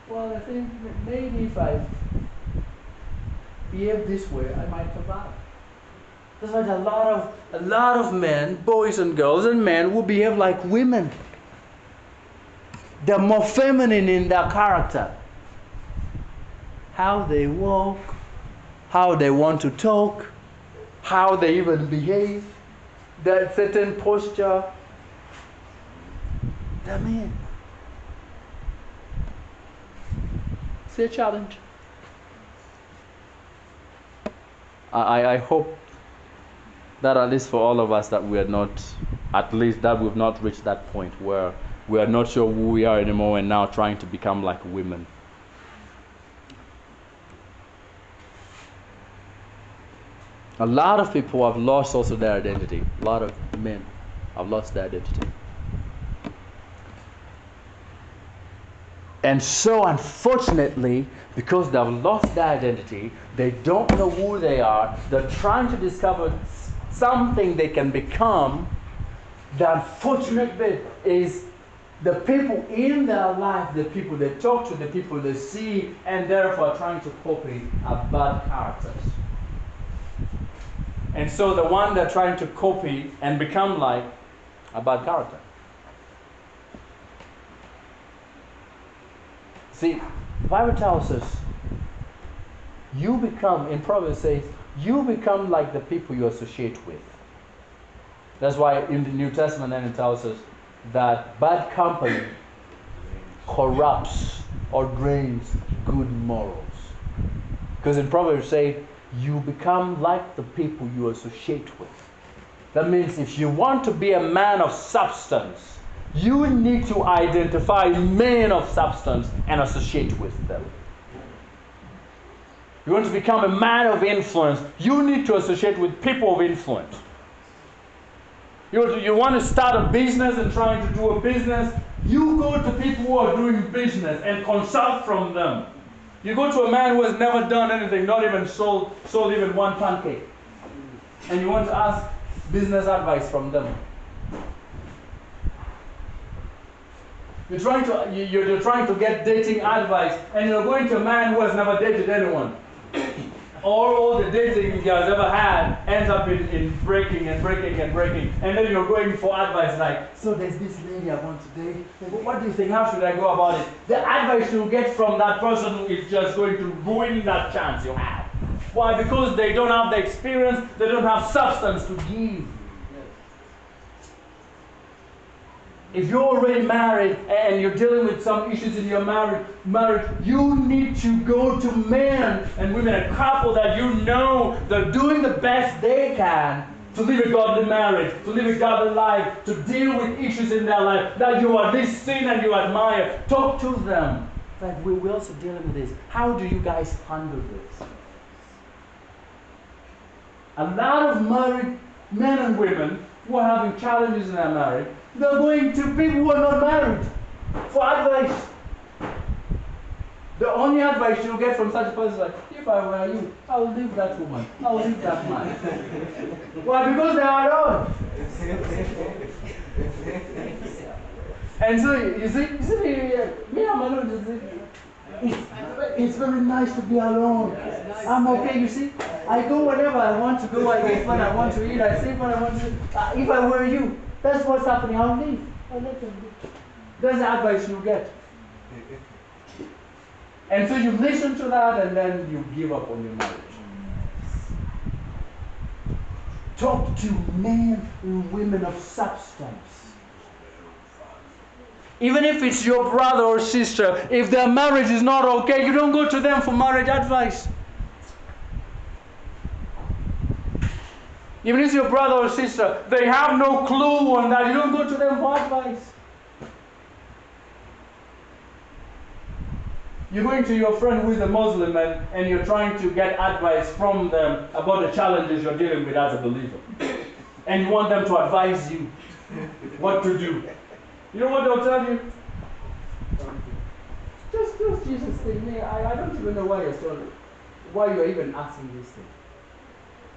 well, I think maybe if I behave this way, I might survive. There's like a lot of men, boys and girls and men who behave like women. They're more feminine in their character. How they walk, how they want to talk, how they even behave, that certain posture. They're men. It's a challenge. I hope that at least for all of us that we are not, at least that we've not reached that point where we are not sure who we are anymore and now trying to become like women. A lot of people have lost also their identity. A lot of men have lost their identity. And so unfortunately, because they've lost their identity, they don't know who they are, they're trying to discover something they can become. The unfortunate bit is the people in their life, the people they talk to, the people they see, and therefore trying to copy are bad characters. And so the one they're trying to copy and become like a bad character. See, the Bible tells us, you become, in Proverbs says, you become like the people you associate with. That's why in the New Testament then it tells us that bad company corrupts or drains good morals. Because in Proverbs it says, you become like the people you associate with. That means if you want to be a man of substance, you need to identify men of substance and associate with them. You want to become a man of influence, you need to associate with people of influence. You want to start a business and trying to do a business, you go to people who are doing business and consult from them. You go to a man who has never done anything, not even sold even one pancake, and you want to ask business advice from them. You're trying to get dating advice, and you're going to a man who has never dated anyone. All the dating he has ever had ends up in breaking. And then you're going for advice like, so there's this lady I want to date. What do you think? How should I go about it? The advice you get from that person is just going to ruin that chance you have. Why? Because they don't have the experience, they don't have substance to give. If you're already married and you're dealing with some issues in your marriage, you need to go to men and women, a couple that you know they're doing the best they can to live a godly marriage, to live a godly life, to deal with issues in their life that you are this sin and you admire. Talk to them. Like, we're also dealing with this. How do you guys handle this? A lot of married men and women who are having challenges in their marriage, they're going to people who are not married for advice. The only advice you'll get from such a person is like, if I were you, I'll leave that woman, I'll leave that man. Why? Because they are alone. And so, you see, me, I'm alone. It's very nice to be alone. I'm okay, you see. I go whenever I want to go, I eat when I want to eat, I sleep when I want to sleep. If I were you, that's what's happening, I'll leave. I'll let them do. That's the advice you get. And so you listen to that and then you give up on your marriage. Talk to men and women of substance. Even if it's your brother or sister, if their marriage is not okay, you don't go to them for marriage advice. Even if it's your brother or sister, they have no clue on that, you don't go to them for advice. You're going to your friend who is a Muslim and you're trying to get advice from them about the challenges you're dealing with as a believer. And you want them to advise you what to do. You know what they'll tell you? Just Jesus thing. I don't even know why you're even asking this thing.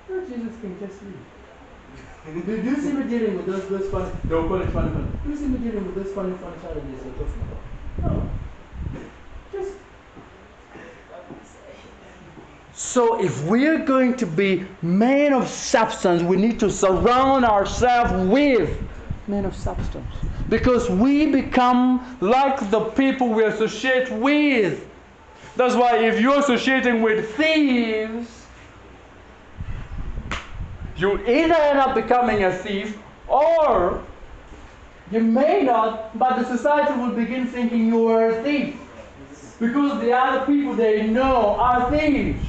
No, Jesus thing, just leave. Do you see me dealing with those funny, they'll call it funny. Do you see me dealing with those funny challenges you're talking about? No. Just. So if we're going to be men of substance, we need to surround ourselves with men of substance. Because we become like the people we associate with. That's why if you're associating with thieves, you either end up becoming a thief, or you may not, but the society will begin thinking you are a thief. Because the other people they know are thieves.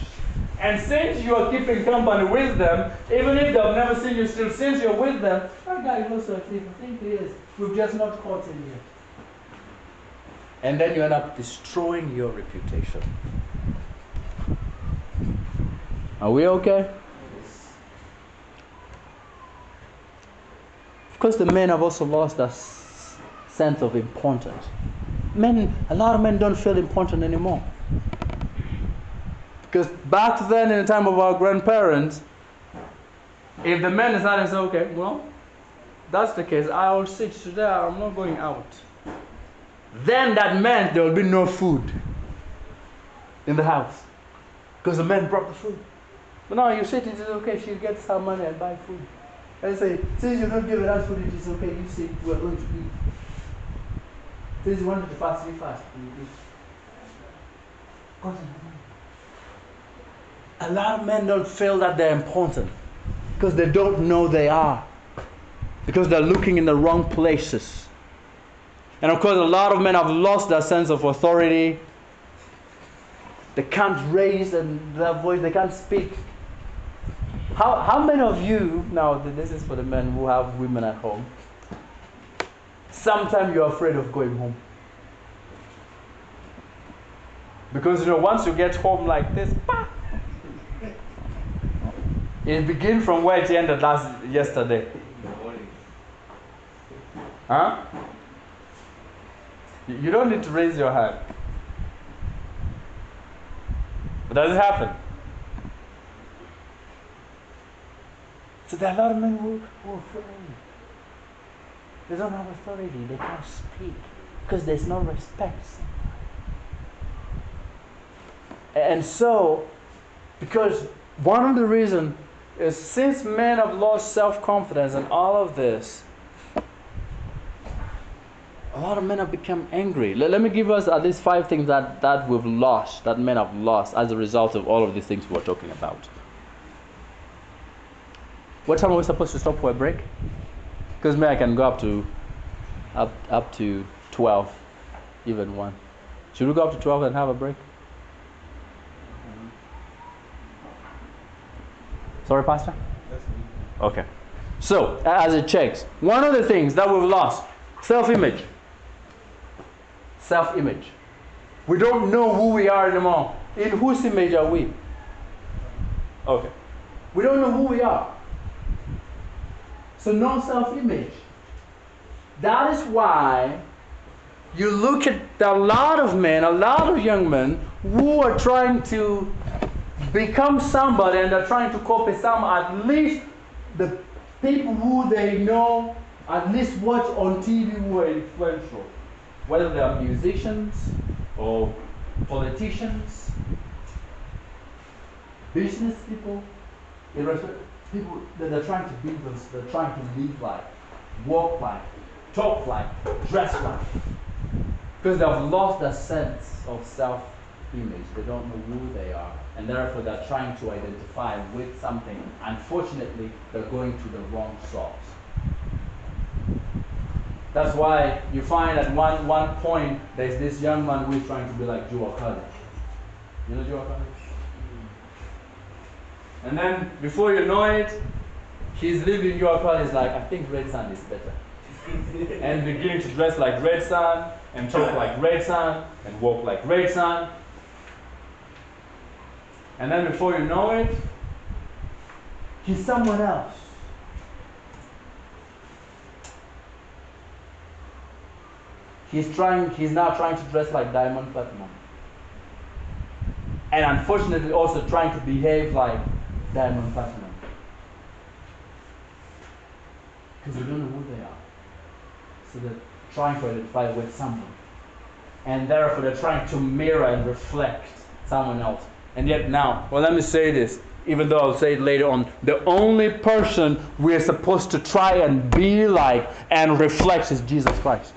And since you are keeping company with them, even if they've never seen you still, since you're with them, that guy is also a thief. I think he is. We've just not caught him yet. And then you end up destroying your reputation. Are we okay? Of course, the men have also lost that sense of importance. A lot of men don't feel important anymore. Because back then, in the time of our grandparents, if the men decided to say, okay, well, that's the case, I'll sit today, I'm not going out. Then that meant there will be no food in the house. Because the men brought the food. But now you sit, it is okay, she'll get some money and buy food. And say, since you're not giving us food, it is okay, you sit, we're going to eat. Since you wanted to fast, you fast. A lot of men don't feel that they're important because they don't know they are. Because they're looking in the wrong places. And of course, a lot of men have lost their sense of authority. They can't raise their voice, they can't speak. How many of you, now this is for the men who have women at home, sometimes you're afraid of going home? Because once you get home like this, it begins from where it ended yesterday. Huh? You don't need to raise your hand. But does it happen? So there are a lot of men who are afraid. They don't have authority. They can't speak because there's no respect. And so, because one of the reasons is since men have lost self-confidence and all of this, a lot of men have become angry. Let me give us at least 5 things that we've lost, that men have lost as a result of all of these things we're talking about. What time are we supposed to stop for a break? Because I can go up to 12, even 1. Should we go up to 12 and have a break? Sorry, Pastor? Okay. So, as it checks, one of the things that we've lost, self-image. Self-image. We don't know who we are anymore. In whose image are we? Okay. We don't know who we are. So no self-image. That is why you look at a lot of men, a lot of young men, who are trying to become somebody and they're trying to copy some, at least the people who they know, at least watch on TV who are influential. Whether they are musicians or politicians, business people, people that are trying to be those, they're trying to live like, walk like, talk like, dress like. Because they've lost their sense of self-image. They don't know who they are. And therefore they're trying to identify with something. Unfortunately, they're going to the wrong source. That's why you find at one point there's this young man who is trying to be like Joe Akali. You know Joe Akali? And then before you know it, he's living Joe Akali's like, I think Red Sun is better. And beginning to dress like Red Sun, and talk like Red Sun, and walk like Red Sun. And then before you know it, he's someone else. He's now trying to dress like Diamond Platinum. And unfortunately also trying to behave like Diamond Platinum. Because they don't know who they are. So they're trying to identify with someone. And therefore they're trying to mirror and reflect someone else. And yet now, well, let me say this, even though I'll say it later on, the only person we're supposed to try and be like and reflect is Jesus Christ.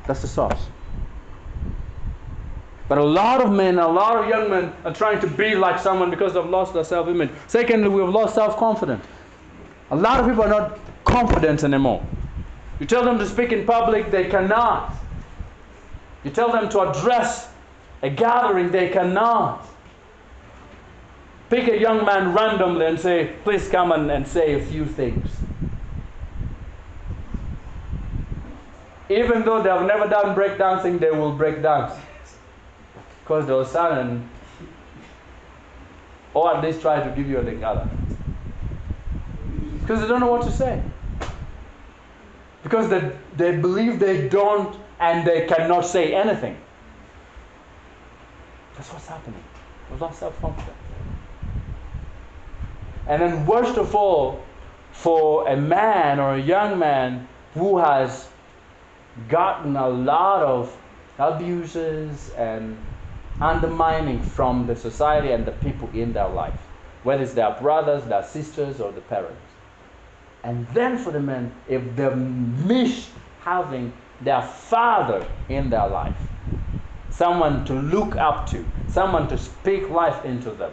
That's the source. But a lot of men, a lot of young men are trying to be like someone because they've lost their self-image. Secondly, we've lost self-confidence. A lot of people are not confident anymore. You tell them to speak in public, they cannot. You tell them to address a gathering, they cannot. Pick a young man randomly and say, please come and say a few things. Even though they have never done breakdancing, they will break dance. Because they'll stand and, or at least try to give you a lingala. Because they don't know what to say. Because they believe they don't and they cannot say anything. That's what's happening. We've lost self-confidence. And then worst of all, for a man or a young man who has gotten a lot of abuses and undermining from the society and the people in their life, whether it's their brothers, their sisters, or the parents. And then for the men, if they miss having their father in their life, someone to look up to, someone to speak life into them.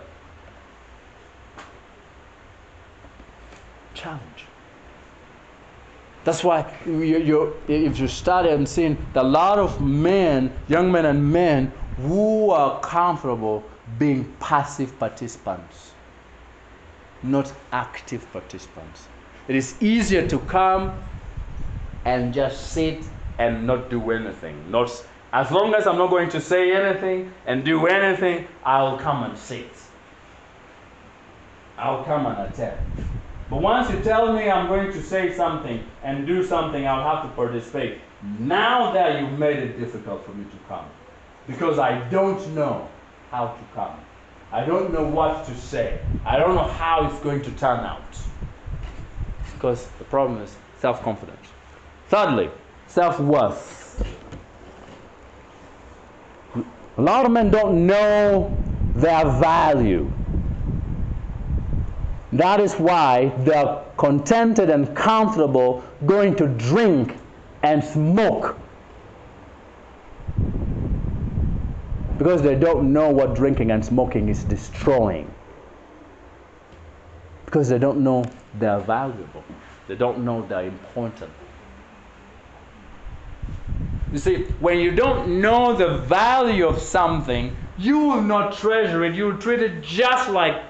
Challenge. That's why if you study and see a lot of men, young men and men, who are comfortable being passive participants, not active participants. It is easier to come and just sit and not do anything. As long as I'm not going to say anything and do anything, I'll come and sit. I'll come and attend. But once you tell me I'm going to say something and do something, I'll have to participate. Now that you've made it difficult for me to come. Because I don't know how to come. I don't know what to say. I don't know how it's going to turn out. Because the problem is self-confidence. Thirdly, self-worth. A lot of men don't know their value. That is why they're contented and comfortable going to drink and smoke. Because they don't know what drinking and smoking is destroying. Because they don't know they're valuable. They don't know they're important. You see, when you don't know the value of something, you will not treasure it. You will treat it just like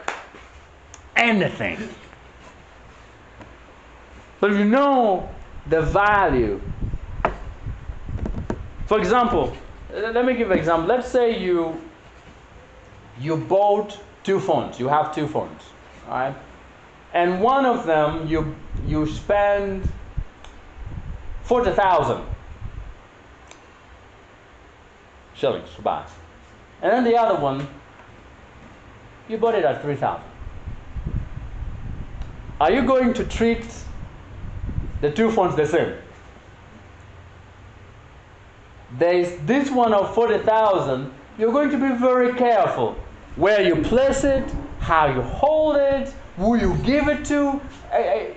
anything. But if you know the value. For example, let me give an example. Let's say you bought 2 phones. You have 2 phones, all right? And one of them you spend 40,000 shillings to buy. And then the other one, you bought it at 3,000. Are you going to treat the 2 phones the same? There is this one of 40,000. You're going to be very careful where you place it, how you hold it, who you give it to.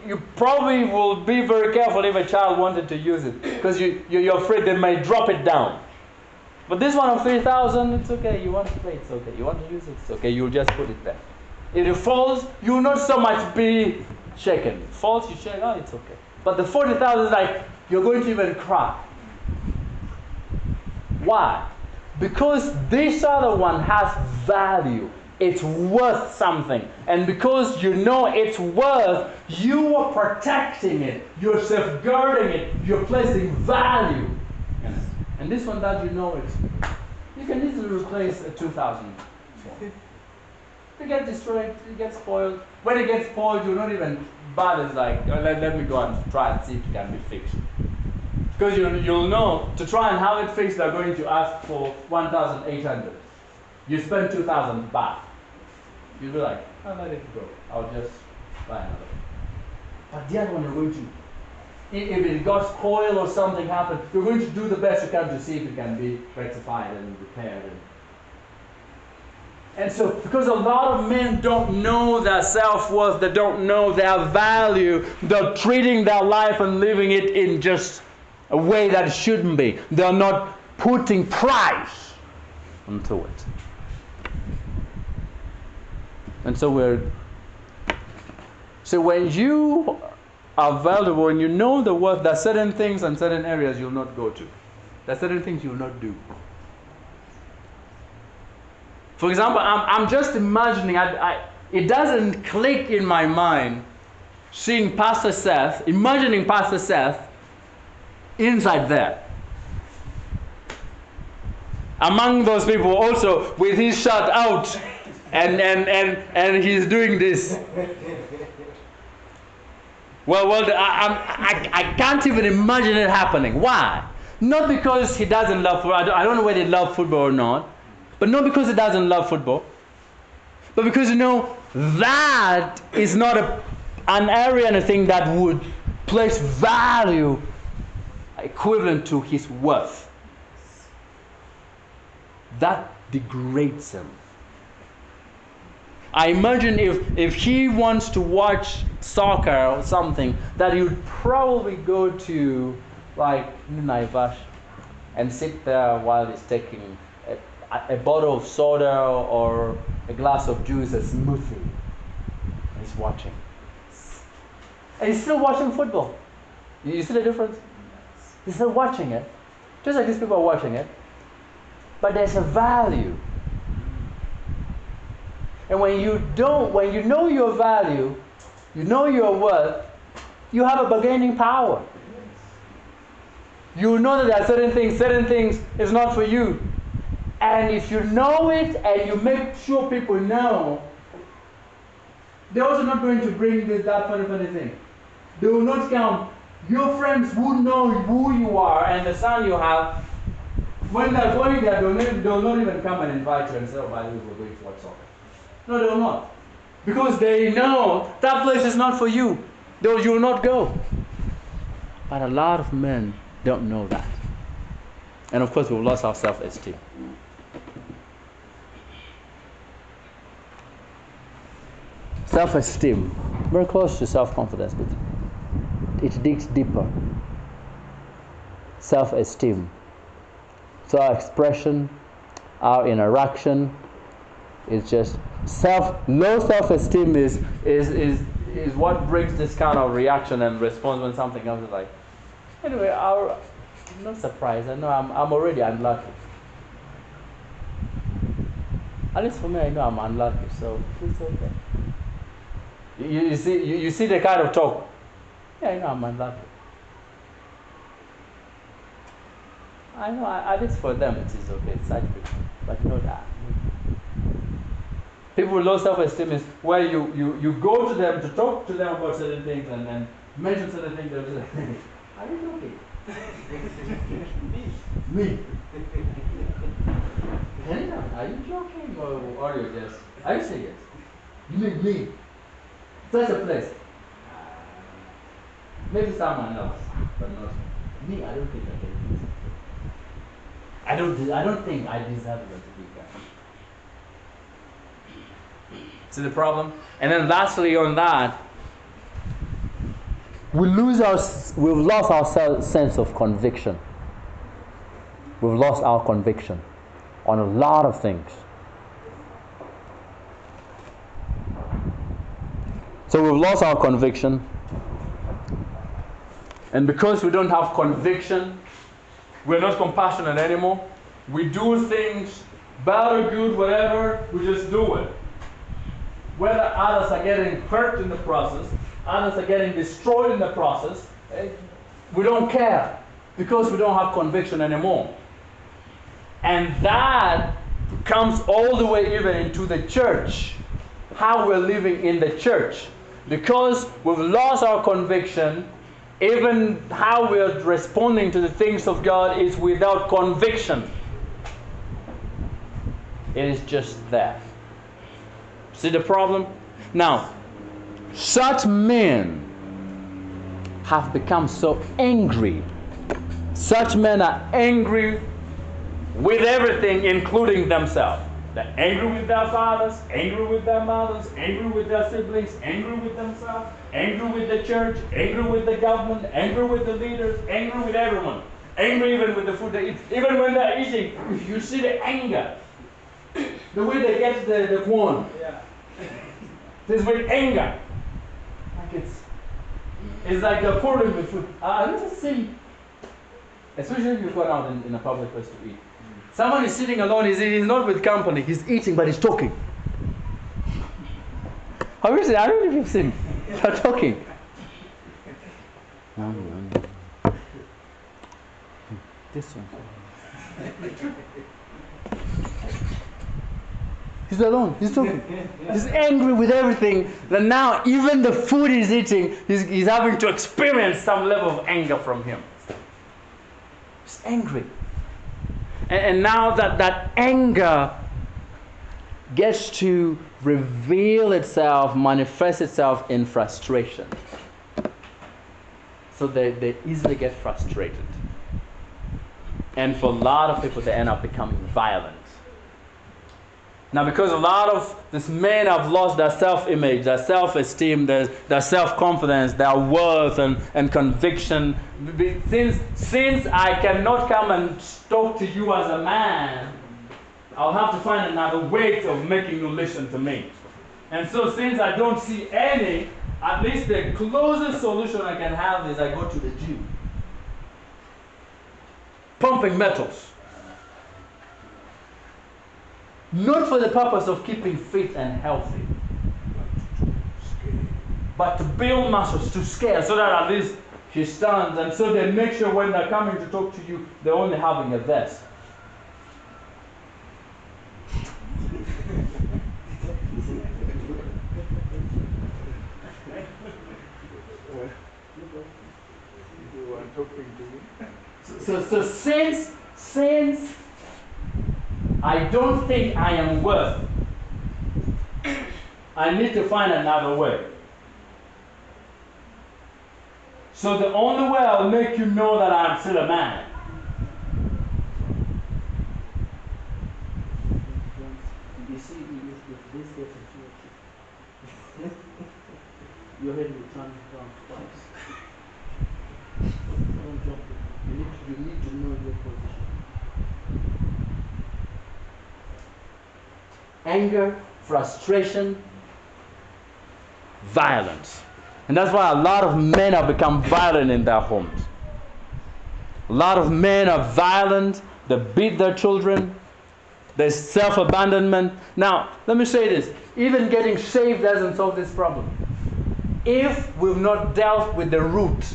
You probably will be very careful if a child wanted to use it, because you're afraid they may drop it down. But this one of 3,000, it's okay. You want to play, it's okay. You want to use it, it's okay. You'll just put it there. If it falls, you will not so much be shaken. It falls, you shake, oh, it's okay. But the 40,000 is like, you're going to even cry. Why? Because this other one has value. It's worth something. And because you know it's worth, you are protecting it. You're safeguarding it. You're placing value in it. And this one that you know it, you can easily replace a 2,000. You get destroyed, you get spoiled. When it gets spoiled, you're not even bothered, like, oh, let me go and try and see if it can be fixed. Because you'll know, to try and have it fixed, they're going to ask for 1,800. You spend 2,000 back. You'll be like, oh, let it go. I'll just buy another. But the other one, you're going to, if it got spoiled or something happened, you're going to do the best you can to see if it can be rectified and repaired. And so, because a lot of men don't know their self-worth, they don't know their value, they're treating their life and living it in just a way that it shouldn't be. They're not putting price into it. And so when you are valuable and you know the worth, there are certain things and certain areas you'll not go to. There are certain things you'll not do. For example, I'm just imagining, it doesn't click in my mind seeing Pastor Seth, imagining Pastor Seth inside there. Among those people also with his shirt out and he's doing this. Well, I can't even imagine it happening. Why? Not because he doesn't love football. I don't know whether he loves football or not. But not because he doesn't love football. But because, that is not an area, anything that would place value equivalent to his worth. That degrades him. I imagine if he wants to watch soccer or something, that he would probably go to, like, Naivash and sit there while he's taking a bottle of soda or a glass of juice, a smoothie. And he's watching. And he's still watching football. You see the difference? He's still watching it. Just like these people are watching it. But there's a value. And when you know your value, you know your worth, you have a bargaining power. You know that there are certain things is not for you. And if you know it and you make sure people know, they're also not going to bring that funny thing. They will not come. Your friends who know who you are and the son you have, when they're going there, they'll not even come and invite you and say, oh, by the way, we're going to watch soccer. No, they will not. Because they know that place is not for you. You will not go. But a lot of men don't know that. And of course, we've lost our self-esteem. Self-esteem, very close to self-confidence, but it digs deeper. Self-esteem. So our expression, our interaction, is just low self-esteem is what brings this kind of reaction and response when something else is like, anyway, I'm not surprised. I know I'm already unlucky. At least for me, I know I'm unlucky, so it's okay. You see the kind of talk. Yeah, I know I'm unlovely. I know, at least for them it is okay, it's such people. But not that. People with low self-esteem is where you go to them to talk to them about certain things and then mention certain things. They'll just like, are you joking? Me. Helena, are you joking or are you just? Are you serious? You mean me? Such a place. Maybe someone else, but not me. I don't think I can do it. I don't think I deserve it to be that. See the problem? And then lastly on that, we've lost our sense of conviction. We've lost our conviction on a lot of things. So we've lost our conviction. And because we don't have conviction, we're not compassionate anymore. We do things, bad or good, whatever, we just do it. Whether others are getting hurt in the process, others are getting destroyed in the process, we don't care because we don't have conviction anymore. And that comes all the way even into the church, how we're living in the church. Because we've lost our conviction, even how we're responding to the things of God is without conviction. It is just that. See the problem? Now, such men have become so angry. Such men are angry with everything, including themselves. They're angry with their fathers, angry with their mothers, angry with their siblings, angry with themselves, angry with the church, angry with the government, angry with the leaders, angry with everyone. Angry even with the food they eat. Even when they're eating, if you see the anger, the way they get the corn. Yeah. It's with anger. Like it's like they're pouring the food. I never see, especially if you've gone out in a public place to eat. Someone is sitting alone, he's not with company, he's eating but he's talking. Have you seen? I don't know if you've seen. They're talking. This one. He's alone, he's talking. He's angry with everything. That now even the food he's eating, he's having to experience some level of anger from him. He's angry. And now that anger gets to reveal itself, manifest itself in frustration. So they easily get frustrated. And for a lot of people, they end up becoming violent. Now, because a lot of these men have lost their self-image, their self-esteem, their self-confidence, their worth and conviction. Since I cannot come and talk to you as a man, I'll have to find another way of making you listen to me. And so since I don't see any, at least the closest solution I can have is I go to the gym. Pumping metals. Not for the purpose of keeping fit and healthy, but to build muscles, to scale, so that at least she stands, and so they make sure when they're coming to talk to you, they're only having a vest. So since I don't think I am worth, I need to find another way. So the only way I'll make you know that I'm still a man. You see, if this gets into your head will turn down twice. Don't jump. You need to know your position. Anger, frustration, violence. And that's why a lot of men have become violent in their homes. A lot of men are violent. They beat their children. There's self-abandonment. Now, let me say this. Even getting saved doesn't solve this problem. if we've not dealt with the root,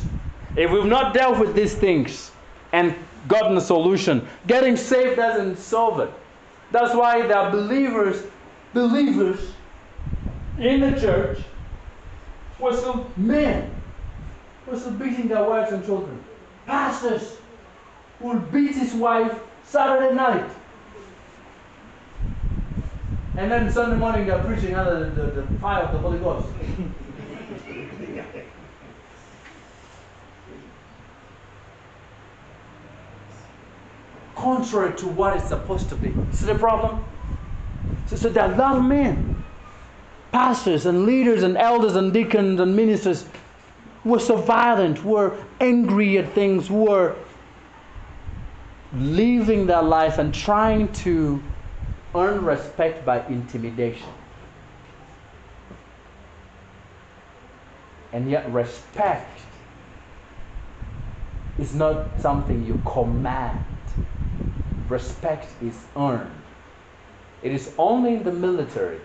if we've not dealt with these things and gotten a solution, getting saved doesn't solve it. That's why there are believers in the church who are still men, who are still beating their wives and children. Pastors who will beat his wife Saturday night. And then Sunday morning they're preaching under the fire of the Holy Ghost. Contrary to what it's supposed to be. See the problem? So there are a lot of men, pastors and leaders and elders and deacons and ministers who are so violent, who are angry at things, who are living their life and trying to earn respect by intimidation. And yet respect is not something you command. Respect is earned. It is only in the military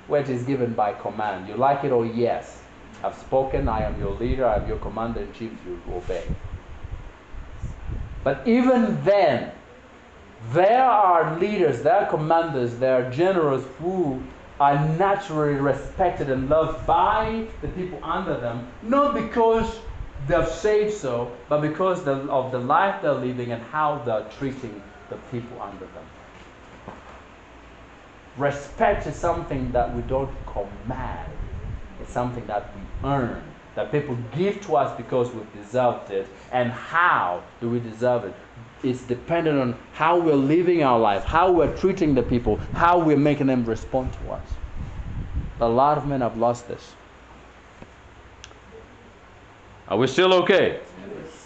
where it is given by command. You like it or yes. I've spoken, I am your leader, I am your commander-in-chief, you obey. But even then, there are leaders, there are commanders, there are generals who are naturally respected and loved by the people under them, not because they've said so, but because of the life they're living and how they're treating the people under them. Respect is something that we don't command. It's something that we earn, that people give to us because we've deserved it. And how do we deserve it? It's dependent on how we're living our life, how we're treating the people, how we're making them respond to us. A lot of men have lost this. Are we still okay? Yes.